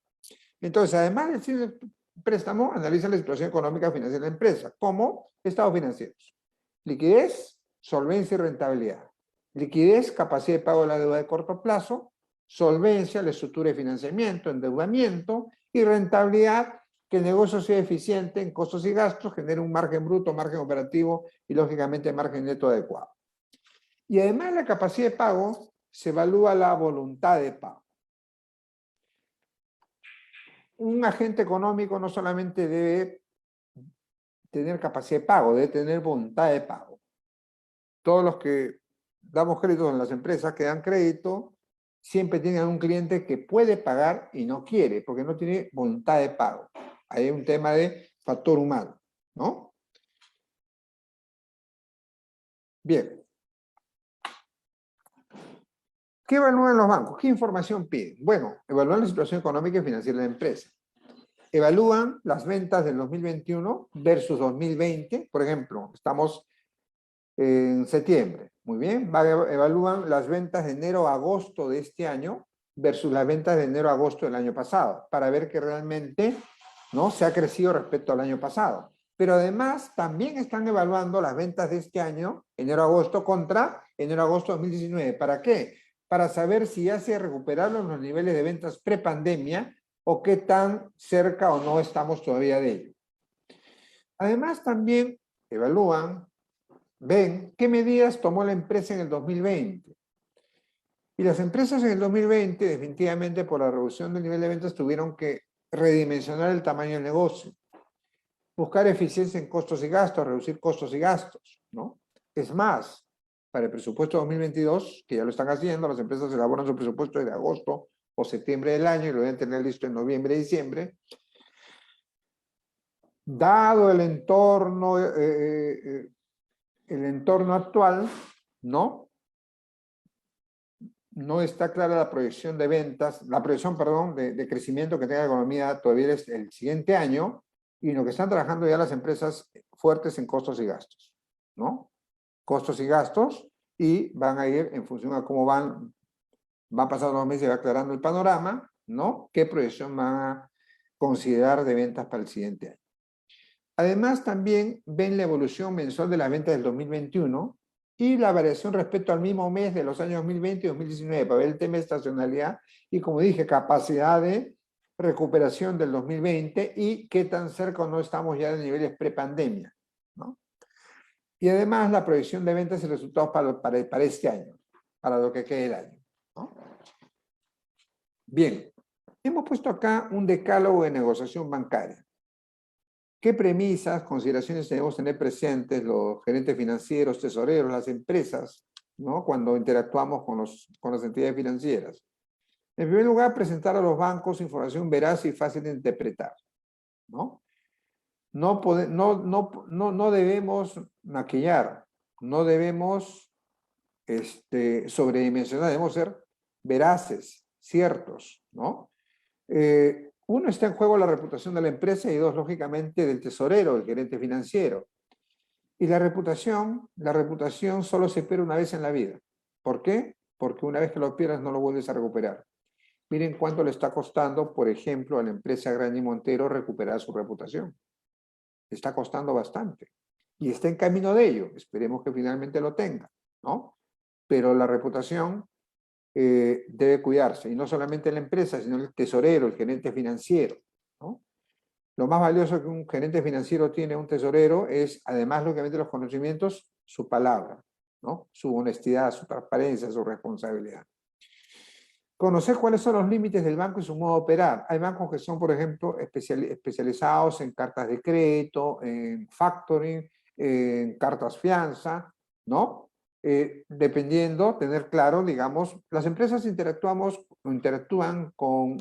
Entonces, además del destino del préstamo, analiza la situación económica y financiera de la empresa, como estados financieros. Liquidez, solvencia y rentabilidad. Liquidez, capacidad de pago de la deuda de corto plazo. Solvencia, la estructura de financiamiento, endeudamiento. Y rentabilidad, que el negocio sea eficiente en costos y gastos, genere un margen bruto, margen operativo y, lógicamente, margen neto adecuado. Y además de la capacidad de pago, se evalúa la voluntad de pago. Un agente económico no solamente debe tener capacidad de pago, debe tener voluntad de pago. Todos los que damos créditos en las empresas que dan crédito siempre tienen un cliente que puede pagar y no quiere, porque no tiene voluntad de pago. Ahí hay un tema de factor humano, ¿no? Bien. ¿Qué evalúan los bancos? ¿Qué información piden? Bueno, evalúan la situación económica y financiera de la empresa. Evalúan las ventas del 2021 versus 2020. Por ejemplo, estamos en septiembre. Muy bien. Evalúan las ventas de enero a agosto de este año versus las ventas de enero a agosto del año pasado, para ver que realmente, ¿no?, se ha crecido respecto al año pasado. Pero además también están evaluando las ventas de este año, enero-agosto, contra enero-agosto 2019. ¿Para qué? Para saber si ya se recuperaron los niveles de ventas prepandemia o qué tan cerca o no estamos todavía de ello. Además también evalúan, ven qué medidas tomó la empresa en el 2020. Y las empresas en el 2020, definitivamente por la reducción del nivel de ventas, tuvieron que redimensionar el tamaño del negocio, buscar eficiencia en costos y gastos, reducir costos y gastos, ¿no? Es más, para el presupuesto 2022, que ya lo están haciendo, las empresas elaboran su presupuesto de agosto o septiembre del año y lo deben tener listo en noviembre y diciembre. Dado el entorno actual, ¿no? No está clara la proyección de ventas, la proyección, perdón, de crecimiento que tenga la economía todavía el siguiente año, y en lo que están trabajando ya las empresas fuertes en costos y gastos, ¿no? Costos y gastos, y van a ir en función a cómo van pasando los meses y va aclarando el panorama, ¿no? ¿Qué proyección van a considerar de ventas para el siguiente año? Además, también ven la evolución mensual de las ventas del 2021 y la variación respecto al mismo mes de los años 2020 y 2019 para ver el tema de estacionalidad y, como dije, capacidad de recuperación del 2020 y qué tan cerca o no estamos ya de niveles prepandemia, ¿no? Y además la proyección de ventas y resultados para este año, para lo que quede el año, ¿no? Bien, hemos puesto acá un decálogo de negociación bancaria. ¿Qué premisas, consideraciones debemos tener presentes los gerentes financieros, tesoreros, las empresas, ¿no? Cuando interactuamos con las entidades financieras? En primer lugar, presentar a los bancos información veraz y fácil de interpretar, ¿no? No debemos maquillar, no debemos sobredimensionar, debemos ser veraces, ciertos, ¿no? Uno, está en juego la reputación de la empresa y dos, lógicamente, del tesorero, del gerente financiero. Y la reputación solo se pierde una vez en la vida. ¿Por qué? Porque una vez que lo pierdas no lo vuelves a recuperar. Miren cuánto le está costando, por ejemplo, a la empresa Graña y Montero recuperar su reputación. Le está costando bastante. Y está en camino de ello. Esperemos que finalmente lo tenga, ¿no? Pero la reputación debe cuidarse, y no solamente la empresa, sino el tesorero, el gerente financiero, ¿no? Lo más valioso que un gerente financiero tiene, un tesorero, es, además, lógicamente, los conocimientos, su palabra, ¿no? Su honestidad, su transparencia, su responsabilidad. Conocer cuáles son los límites del banco y su modo de operar. Hay bancos que son, por ejemplo, especializados en cartas de crédito, en factoring, en cartas fianza, ¿no? Dependiendo, tener claro, digamos, las empresas interactúan con,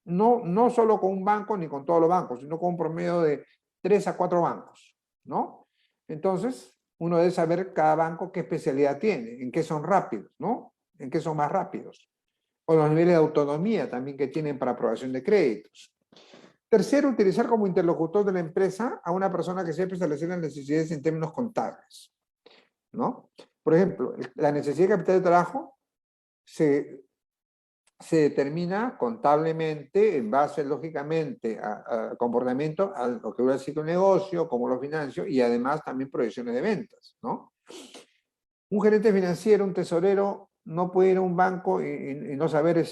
no solo con un banco ni con todos los bancos, sino con un promedio de 3 a 4 bancos, ¿no? Entonces, uno debe saber cada banco qué especialidad tiene, en qué son rápidos, ¿no? En qué son más rápidos. O los niveles de autonomía también que tienen para aprobación de créditos. Tercero, utilizar como interlocutor de la empresa a una persona que sepa establecer las necesidades en términos contables, ¿no? Por ejemplo, la necesidad de capital de trabajo se determina contablemente en base, lógicamente, a comportamiento, a lo que dura el ciclo de negocio, cómo lo financio, y además también proyecciones de ventas, ¿no? Un gerente financiero, un tesorero, no puede ir a un banco y no saber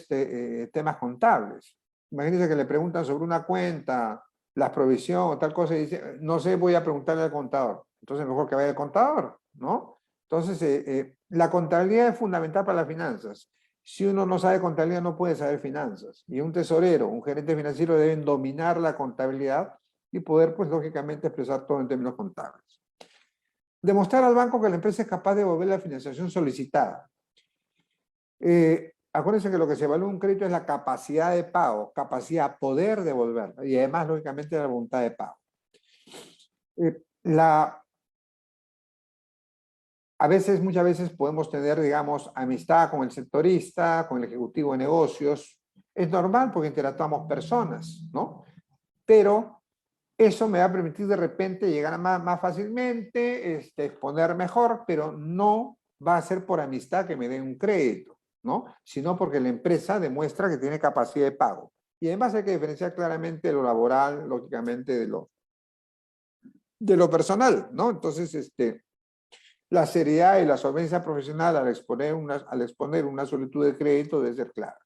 temas contables. Imagínense que le preguntan sobre una cuenta, la provisión o tal cosa, y dice, no sé, voy a preguntarle al contador. Entonces, mejor que vaya al contador, ¿no? Entonces, la contabilidad es fundamental para las finanzas. Si uno no sabe contabilidad, no puede saber finanzas. Y un tesorero, un gerente financiero deben dominar la contabilidad y poder, pues, lógicamente, expresar todo en términos contables. Demostrar al banco que la empresa es capaz de devolver la financiación solicitada. Acuérdense que lo que se evalúa en un crédito es la capacidad de pago, capacidad, poder devolverla, y además, lógicamente, la voluntad de pago. Muchas veces podemos tener, digamos, amistad con el sectorista, con el ejecutivo de negocios. Es normal porque interactuamos personas, ¿no? Pero eso me va a permitir de repente llegar más fácilmente, exponer mejor, pero no va a ser por amistad que me den un crédito, ¿no? Sino porque la empresa demuestra que tiene capacidad de pago. Y además hay que diferenciar claramente lo laboral, lógicamente, de lo personal, ¿no? Entonces, la seriedad y la solvencia profesional al exponer una solicitud de crédito debe ser clara.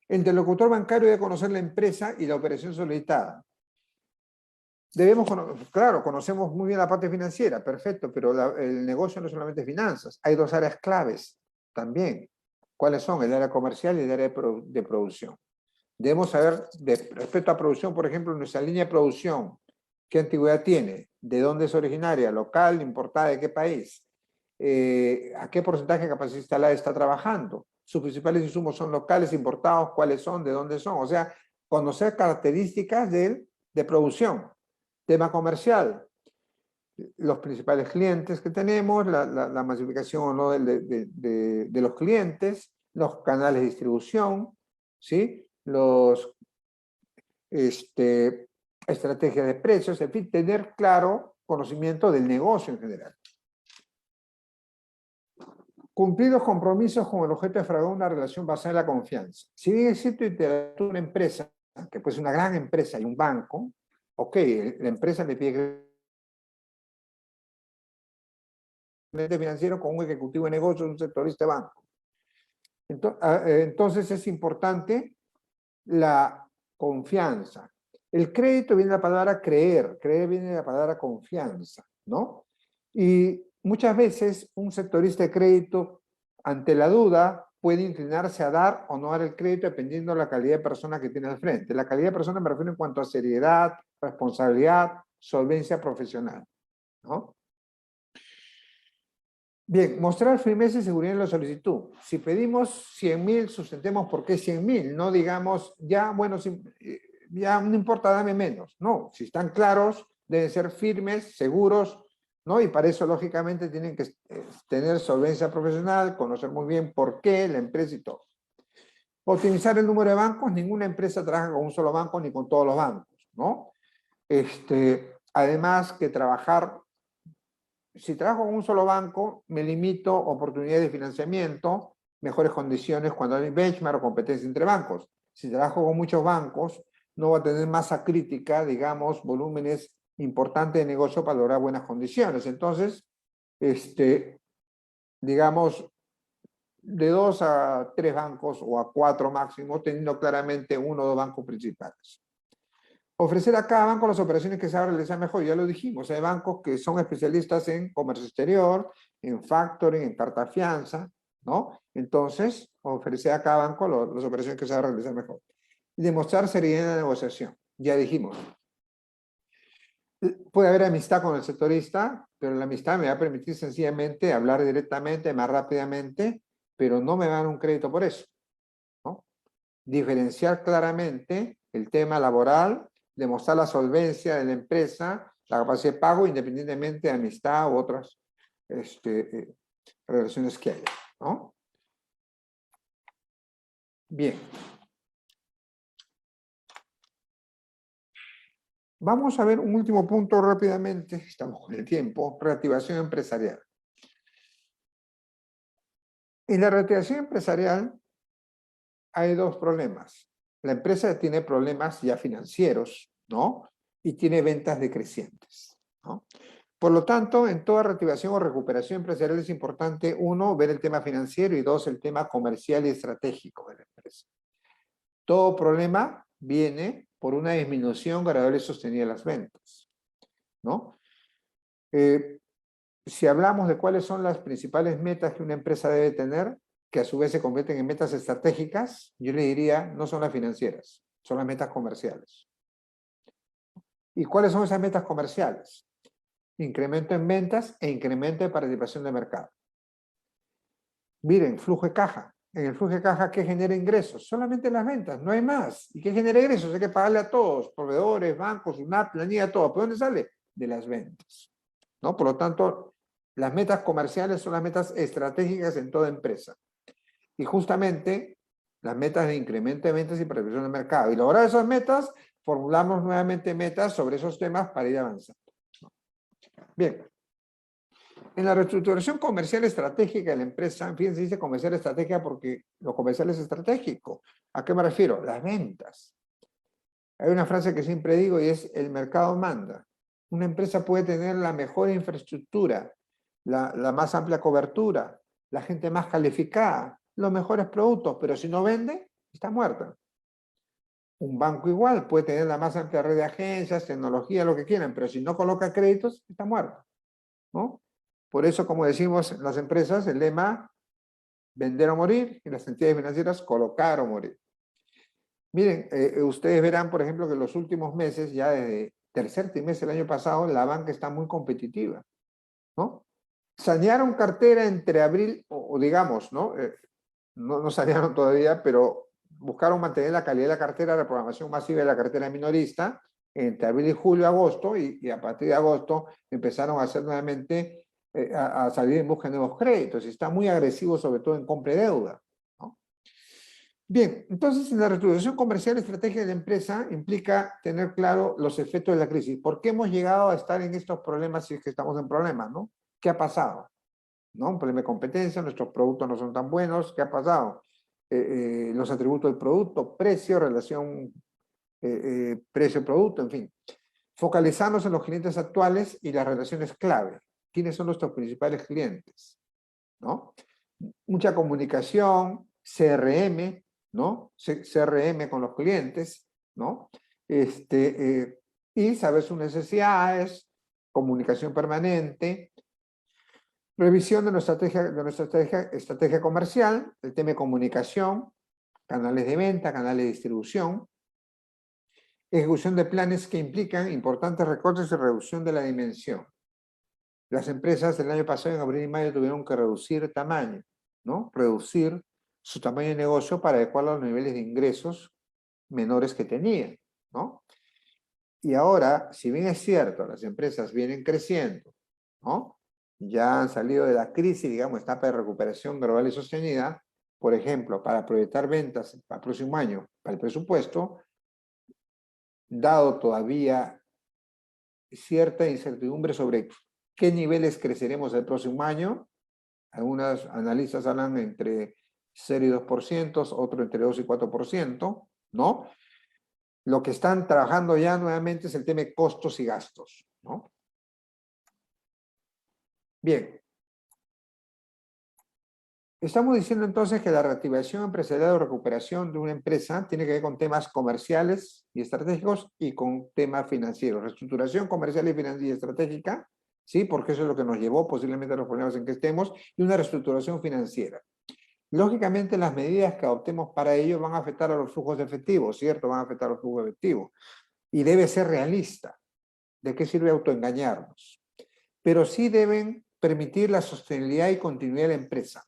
El interlocutor bancario debe conocer la empresa y la operación solicitada. Claro, conocemos muy bien la parte financiera, perfecto, pero el negocio no es solamente finanzas. Hay dos áreas claves también. ¿Cuáles son? El área comercial y el área de producción. Debemos saber, respecto a producción, por ejemplo, nuestra línea de producción, ¿qué antigüedad tiene? ¿De dónde es originaria? ¿Local? ¿Importada? ¿De qué país? a qué porcentaje de capacidad instalada está trabajando. Sus principales insumos son locales, importados, cuáles son, de dónde son. O sea, conocer características de producción. Tema comercial, los principales clientes que tenemos, la masificación o no de los clientes, los canales de distribución, ¿sí? Estrategia de precios, en fin, tener claro conocimiento del negocio en general. Cumplir los compromisos con el objeto de fraguar una relación basada en la confianza. Si bien es cierto, una empresa, que puede ser una gran empresa y un banco, ok, la empresa le pide financiero con un ejecutivo de negocios, un sectorista de banco. Entonces es importante la confianza. El crédito viene de la palabra creer, creer viene de la palabra confianza, ¿no? Y muchas veces un sectorista de crédito, ante la duda, puede inclinarse a dar o no dar el crédito dependiendo de la calidad de persona que tiene al frente. La calidad de persona me refiero en cuanto a seriedad, responsabilidad, solvencia profesional, ¿no? Bien, mostrar firmeza y seguridad en la solicitud. Si pedimos 100.000, sustentemos por qué 100.000. No digamos, ya, bueno, ya no importa, dame menos. No, si están claros, deben ser firmes, seguros, ¿no? Y para eso, lógicamente, tienen que tener solvencia profesional, conocer muy bien por qué, la empresa y todo. Optimizar el número de bancos. Ninguna empresa trabaja con un solo banco ni con todos los bancos, ¿no? Además que trabajar... Si trabajo con un solo banco, me limito a oportunidades de financiamiento, mejores condiciones cuando hay benchmark o competencia entre bancos. Si trabajo con muchos bancos, no voy a tener masa crítica, digamos, volúmenes importantes de negocio para lograr buenas condiciones. Entonces, digamos, de 2 a 3 bancos o a 4 máximo, teniendo claramente 1 o 2 bancos principales. Ofrecer a cada banco las operaciones que saben realizar mejor, ya lo dijimos, hay bancos que son especialistas en comercio exterior, en factoring, en carta fianza, ¿no? Entonces, ofrecer a cada banco las operaciones que saben realizar mejor. Y demostrar seriedad en la negociación, ya dijimos. Puede haber amistad con el sectorista, pero la amistad me va a permitir sencillamente hablar directamente, más rápidamente, pero no me dan un crédito por eso, ¿no? Diferenciar claramente el tema laboral, demostrar la solvencia de la empresa, la capacidad de pago, independientemente de amistad u otras relaciones que haya, ¿no? Bien. Vamos a ver un último punto rápidamente, estamos con el tiempo, reactivación empresarial. En la reactivación empresarial hay 2 problemas. La empresa tiene problemas ya financieros, ¿no? Y tiene ventas decrecientes, ¿no? Por lo tanto, en toda reactivación o recuperación empresarial es importante, 1, ver el tema financiero y 2, el tema comercial y estratégico de la empresa. Todo problema viene por una disminución gradual y sostenida de las ventas, ¿no? Si hablamos de cuáles son las principales metas que una empresa debe tener, que a su vez se convierten en metas estratégicas, yo le diría, no son las financieras, son las metas comerciales. ¿Y cuáles son esas metas comerciales? Incremento en ventas e incremento de participación de mercado. Miren, flujo de caja. En el flujo de caja, ¿qué genera ingresos? Solamente las ventas, no hay más. ¿Y qué genera ingresos? Hay que pagarle a todos, proveedores, bancos, UNAP, planilla, todo. ¿Por dónde sale? De las ventas, ¿no? Por lo tanto, las metas comerciales son las metas estratégicas en toda empresa. Y justamente las metas de incremento de ventas y participación de mercado. Y lograr esas metas, formulamos nuevamente metas sobre esos temas para ir avanzando. Bien. En la reestructuración comercial estratégica de la empresa, fíjense, dice comercial estratégica porque lo comercial es estratégico. ¿A qué me refiero? Las ventas. Hay una frase que siempre digo y es: el mercado manda. Una empresa puede tener la mejor infraestructura, la más amplia cobertura, la gente más calificada, los mejores productos, pero si no vende, está muerta. Un banco igual puede tener la más amplia red de agencias, tecnología, lo que quieran, pero si no coloca créditos, está muerto, ¿no? Por eso, como decimos en las empresas, el lema, vender o morir, y las entidades financieras, colocar o morir. Miren, ustedes verán, por ejemplo, que en los últimos meses, ya desde tercer trimestre del año pasado, la banca está muy competitiva, ¿no? Sanearon cartera entre abril, o digamos, ¿no? No sanearon todavía, pero buscaron mantener la calidad de la cartera, la programación masiva de la cartera minorista entre abril y julio, agosto, y a partir de agosto empezaron a hacer nuevamente, a salir en busca de nuevos créditos, y está muy agresivo sobre todo en compra de deuda, ¿no? Bien, entonces en la reestructuración comercial estratégica de la empresa implica tener claro los efectos de la crisis. ¿Por qué hemos llegado a estar en estos problemas si es que estamos en problemas, ¿no? ¿Qué ha pasado? ¿No? Un problema de competencia, nuestros productos no son tan buenos, ¿qué ha pasado? Los atributos del producto, precio, relación precio-producto, en fin. Focalizarnos en los clientes actuales y las relaciones clave. ¿Quiénes son nuestros principales clientes? ¿No? Mucha comunicación, CRM, ¿no? CRM con los clientes, ¿no? Y saber sus necesidades, comunicación permanente, revisión de nuestra estrategia comercial, el tema de comunicación, canales de venta, canales de distribución, ejecución de planes que implican importantes recortes y reducción de la dimensión. Las empresas el año pasado, en abril y mayo, tuvieron que reducir tamaño, ¿no? Reducir su tamaño de negocio para adecuarlo a los niveles de ingresos menores que tenían, ¿no? Y ahora, si bien es cierto, las empresas vienen creciendo, ¿no? Ya han salido de la crisis, digamos, etapa de recuperación global y sostenida, por ejemplo, para proyectar ventas para el próximo año, para el presupuesto, dado todavía cierta incertidumbre sobre qué niveles creceremos el próximo año. Algunos analistas hablan entre 0 y 2%, otros entre 2 y 4%, ¿no? Lo que están trabajando ya nuevamente es el tema de costos y gastos, ¿no? Bien. Estamos diciendo entonces que la reactivación empresarial o recuperación de una empresa tiene que ver con temas comerciales y estratégicos y con temas financieros. Reestructuración comercial y financiera y estratégica, ¿sí? Porque eso es lo que nos llevó posiblemente a los problemas en que estemos, y una reestructuración financiera. Lógicamente, las medidas que adoptemos para ello van a afectar a los flujos de efectivo, ¿cierto? Van a afectar a los flujos de efectivo. Y debe ser realista. ¿De qué sirve autoengañarnos? Pero sí deben permitir la sostenibilidad y continuidad de la empresa,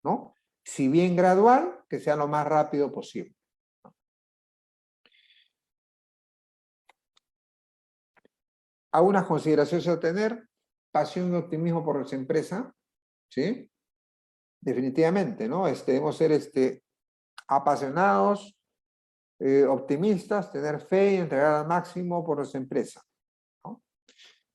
¿no? Si bien gradual, que sea lo más rápido posible. Algunas consideraciones a tener: pasión y optimismo por nuestra empresa, ¿sí? Definitivamente, ¿no? Debemos ser apasionados, optimistas, tener fe y entregar al máximo por nuestra empresa, ¿no?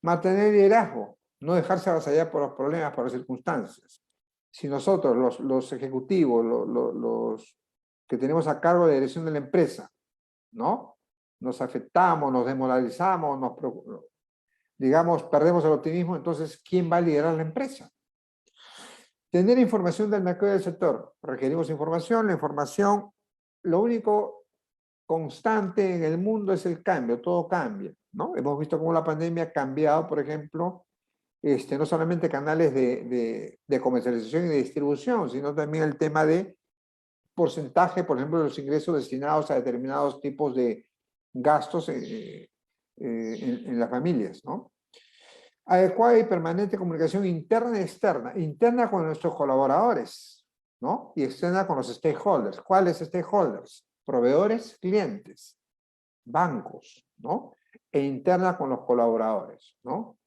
Mantener liderazgo, no dejarse avasallar por los problemas, por las circunstancias. Si nosotros, los ejecutivos, los que tenemos a cargo de la dirección de la empresa, ¿no? Nos afectamos, nos desmoralizamos, digamos, perdemos el optimismo, entonces, ¿quién va a liderar la empresa? Tener información del mercado y del sector. Requerimos información, la información, lo único constante en el mundo es el cambio, todo cambia, ¿no? Hemos visto cómo la pandemia ha cambiado, por ejemplo, no solamente canales de comercialización y de distribución, sino también el tema de porcentaje, por ejemplo, de los ingresos destinados a determinados tipos de gastos en las familias, ¿no? Adecuada y permanente comunicación interna y externa. Interna con nuestros colaboradores, ¿no? Y externa con los stakeholders. ¿Cuáles stakeholders? Proveedores, clientes, bancos, ¿no? E interna con los colaboradores, ¿no?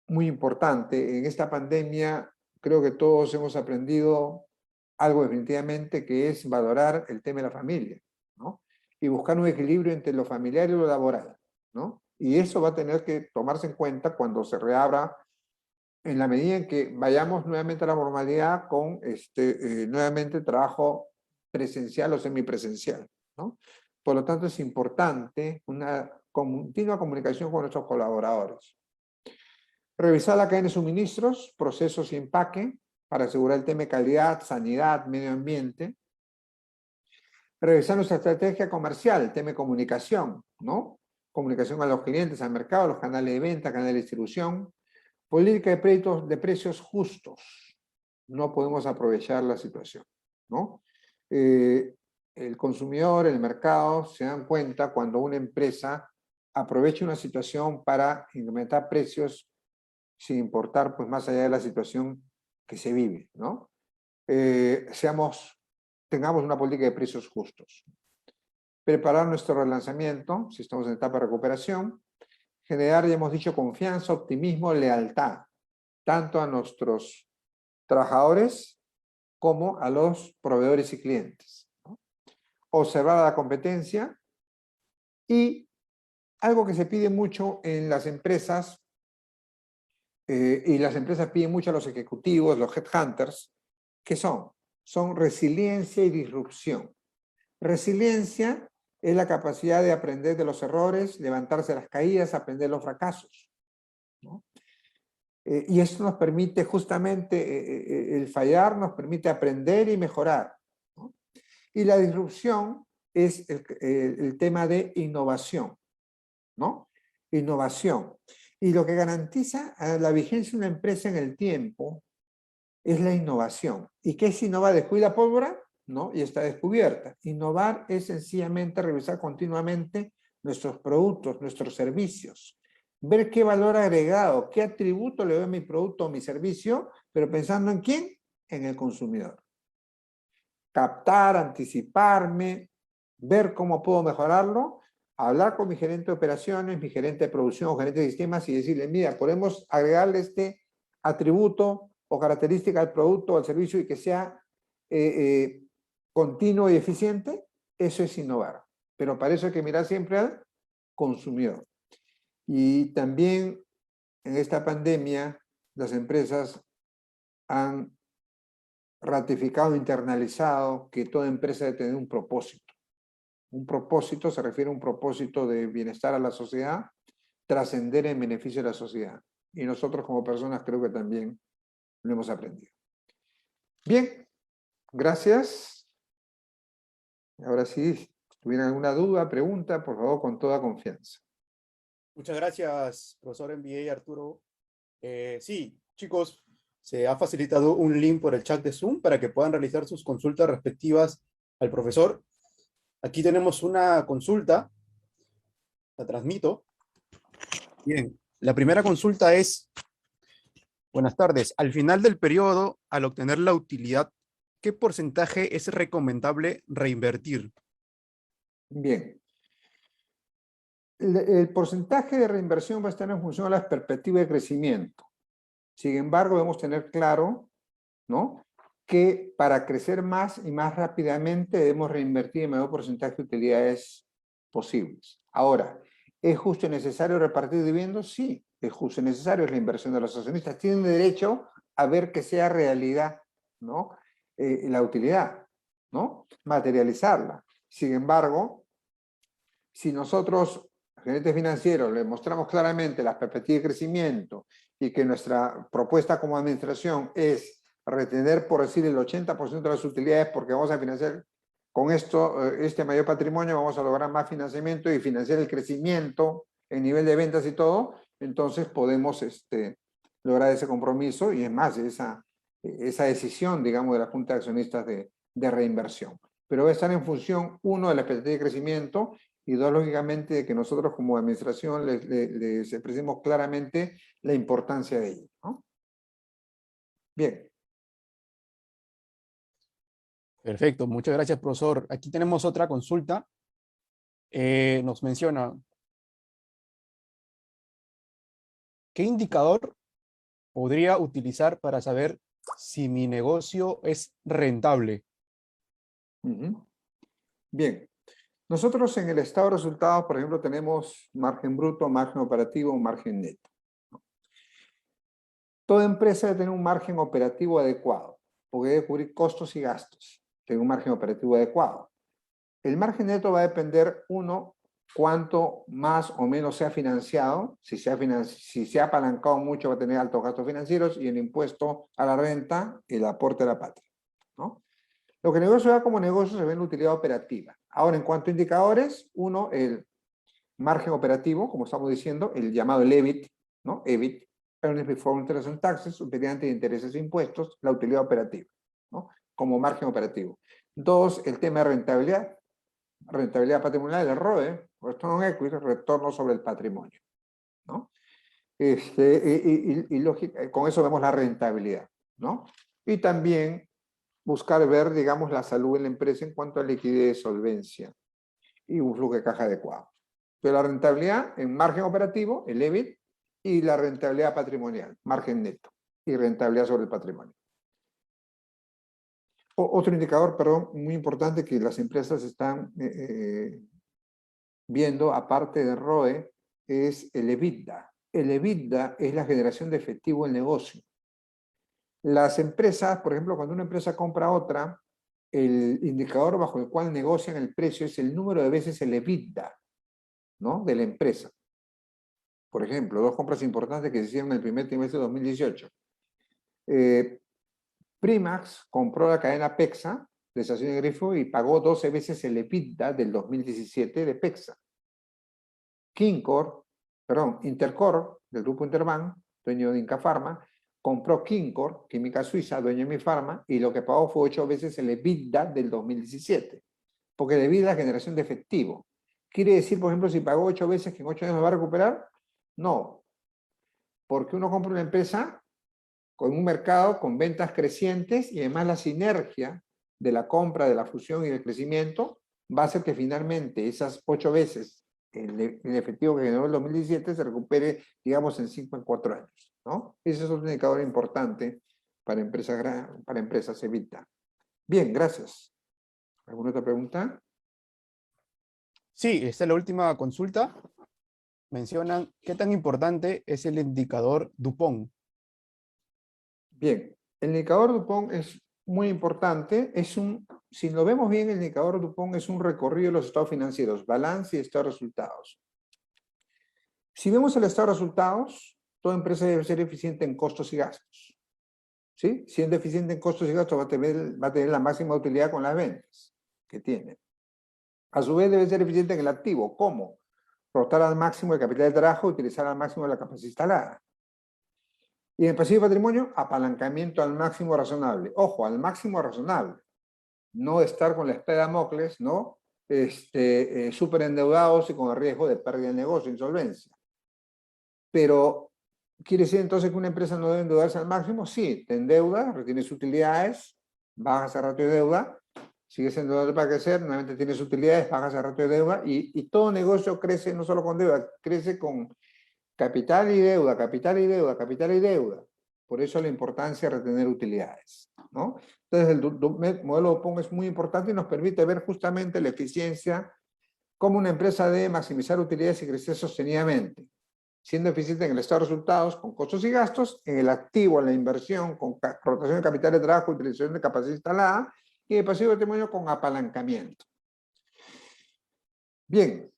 Muy importante. En esta pandemia creo que todos hemos aprendido algo definitivamente, que es valorar el tema de la familia, ¿no? Y buscar un equilibrio entre lo familiar y lo laboral, ¿no? Y eso va a tener que tomarse en cuenta cuando se reabra, en la medida en que vayamos nuevamente a la normalidad con nuevamente trabajo presencial o semipresencial, ¿no? Por lo tanto, es importante una continua comunicación con nuestros colaboradores. Revisar la cadena de suministros, procesos y empaque para asegurar el tema de calidad, sanidad, medio ambiente. Revisar nuestra estrategia comercial, el tema de comunicación, ¿no? Comunicación a los clientes, al mercado, los canales de venta, canales de distribución. Política de precios justos. No podemos aprovechar la situación, ¿no? El consumidor, el mercado, se dan cuenta cuando una empresa aprovecha una situación para incrementar precios sin importar pues más allá de la situación que se vive, ¿no? Tengamos una política de precios justos. Preparar nuestro relanzamiento, si estamos en etapa de recuperación, generar, ya hemos dicho, confianza, optimismo, lealtad, tanto a nuestros trabajadores como a los proveedores y clientes, ¿no? Observar la competencia y algo que se pide mucho en las empresas, y las empresas piden mucho a los ejecutivos, los headhunters, ¿qué son? Son resiliencia y disrupción. Resiliencia es la capacidad de aprender de los errores, levantarse de las caídas, aprender los fracasos, ¿no? Y eso nos permite justamente, el fallar nos permite aprender y mejorar, ¿no? Y la disrupción es el tema de innovación, ¿no? Innovación. Y lo que garantiza la vigencia de una empresa en el tiempo es la innovación. ¿Y qué es innovar? ¿Descuida pólvora? No, y está descubierta. Innovar es sencillamente revisar continuamente nuestros productos, nuestros servicios, ver qué valor agregado, qué atributo le doy a mi producto o mi servicio, pero pensando en quién, en el consumidor. Captar, anticiparme, ver cómo puedo mejorarlo, hablar con mi gerente de operaciones, mi gerente de producción o gerente de sistemas y decirle, mira, podemos agregarle este atributo o característica al producto o al servicio y que sea continuo y eficiente. Eso es innovar. Pero para eso hay que mirar siempre al consumidor. Y también en esta pandemia las empresas han ratificado, internalizado que toda empresa debe tener un propósito. Un propósito se refiere a un propósito de bienestar a la sociedad, trascender en beneficio de la sociedad. Y nosotros como personas creo que también lo hemos aprendido. Bien, gracias. Ahora sí, si tuvieran alguna duda, pregunta, por favor, con toda confianza. Muchas gracias, profesor MBA Arturo. Sí, chicos, se ha facilitado un link por el chat de Zoom para que puedan realizar sus consultas respectivas al profesor. Aquí tenemos una consulta, la transmito. Bien, la primera consulta es, buenas tardes, al final del periodo, al obtener la utilidad, ¿qué porcentaje es recomendable reinvertir? Bien. El porcentaje de reinversión va a estar en función de las perspectivas de crecimiento. Sin embargo, debemos tener claro, ¿no?, que para crecer más y más rápidamente debemos reinvertir el mayor porcentaje de utilidades posibles. Ahora, ¿es justo y necesario repartir dividendos? Sí, es justo y necesario, es la inversión de los accionistas. Tienen derecho a ver que sea realidad, ¿no?, la utilidad, ¿no?, materializarla. Sin embargo, si nosotros, gerentes financieros, les mostramos claramente las perspectivas de crecimiento y que nuestra propuesta como administración es retener, por decir, el 80% de las utilidades porque vamos a financiar con esto, este mayor patrimonio, vamos a lograr más financiamiento y financiar el crecimiento en nivel de ventas y todo, entonces podemos lograr ese compromiso y es más, esa decisión, digamos, de la Junta de Accionistas de reinversión. Pero va a estar en función, uno, de la expectativa de crecimiento y dos, lógicamente, de que nosotros como administración les expresemos claramente la importancia de ello, ¿no? Bien. Perfecto, muchas gracias, profesor. Aquí tenemos otra consulta. Nos menciona, ¿qué indicador podría utilizar para saber si mi negocio es rentable? Bien. Nosotros en el estado de resultados, por ejemplo, tenemos margen bruto, margen operativo, margen neto. Toda empresa debe tener un margen operativo adecuado, porque debe cubrir costos y gastos. Tiene un margen operativo adecuado. El margen neto va a depender, uno, cuánto más o menos se ha financiado. Si se ha apalancado mucho va a tener altos gastos financieros y el impuesto a la renta, el aporte a la patria, ¿no? Lo que el negocio da como negocio se ve en la utilidad operativa. Ahora, en cuanto a indicadores, uno, el margen operativo, como estamos diciendo, el llamado el EBIT, ¿no? EBIT, Earnings Before Interest and Taxes, superior de intereses e impuestos, la utilidad operativa, ¿no?, como margen operativo. Dos, el tema de rentabilidad patrimonial, el ROE, Return on Equity, retorno sobre el patrimonio, ¿no? Con eso vemos la rentabilidad, ¿no? Y también buscar ver, digamos, la salud de la empresa en cuanto a liquidez, solvencia y un flujo de caja adecuado. Pero la rentabilidad en margen operativo, el EBIT, y la rentabilidad patrimonial, margen neto, y rentabilidad sobre el patrimonio. Otro indicador, perdón, muy importante que las empresas están viendo, aparte de ROE, es el EBITDA. El EBITDA es la generación de efectivo del negocio. Las empresas, por ejemplo, cuando una empresa compra otra, el indicador bajo el cual negocian el precio es el número de veces el EBITDA, ¿no?, de la empresa. Por ejemplo, dos compras importantes que se hicieron en el primer trimestre de 2018. Primax compró la cadena PEXA de estación de Grifo y pagó 12 veces el EBITDA del 2017 de PEXA. Intercor, del grupo Interbank, dueño de Inca Pharma, compró Kincor, química suiza, dueño de Mifarma, y lo que pagó fue 8 veces el EBITDA del 2017. Porque el EBITDA es la generación de efectivo. ¿Quiere decir, por ejemplo, si pagó 8 veces que en 8 años lo va a recuperar? No. Porque uno compra una empresa con un mercado con ventas crecientes y además la sinergia de la compra, de la fusión y del crecimiento va a hacer que finalmente esas 8 veces el efectivo que generó el 2017 se recupere, digamos, en 5 en 4 años, ¿no? Ese es un indicador importante para empresas EBITDA. Bien, gracias. ¿Alguna otra pregunta? Sí, esta es la última consulta. Mencionan qué tan importante es el indicador Dupont. Bien, el indicador Dupont es muy importante. Si lo vemos bien, el indicador Dupont es un recorrido de los estados financieros, balance y estado de resultados. Si vemos el estado de resultados, toda empresa debe ser eficiente en costos y gastos. ¿Sí? Siendo eficiente en costos y gastos va a tener la máxima utilidad con las ventas que tiene. A su vez debe ser eficiente en el activo. ¿Cómo? Rotar al máximo el capital de trabajo, utilizar al máximo la capacidad instalada. Y en el pasivo de patrimonio, apalancamiento al máximo razonable. Ojo, al máximo razonable. No estar con la espada de Damocles, ¿no? Súper endeudados y con el riesgo de pérdida de negocio, insolvencia. Pero, ¿quiere decir entonces que una empresa no debe endeudarse al máximo? Sí, te endeuda, retienes utilidades, bajas el ratio de deuda, sigues endeudado para crecer, nuevamente tienes utilidades, bajas el ratio de deuda, y todo negocio crece no solo con deuda, crece con capital y deuda, capital y deuda, capital y deuda. Por eso la importancia de retener utilidades, ¿no? Entonces el modelo Dupont es muy importante y nos permite ver justamente la eficiencia, cómo una empresa debe maximizar utilidades y crecer sostenidamente, siendo eficiente en el estado de resultados con costos y gastos, en el activo, en la inversión, con rotación de capital de trabajo, utilización de capacidad instalada, y el pasivo de patrimonio con apalancamiento. Bien,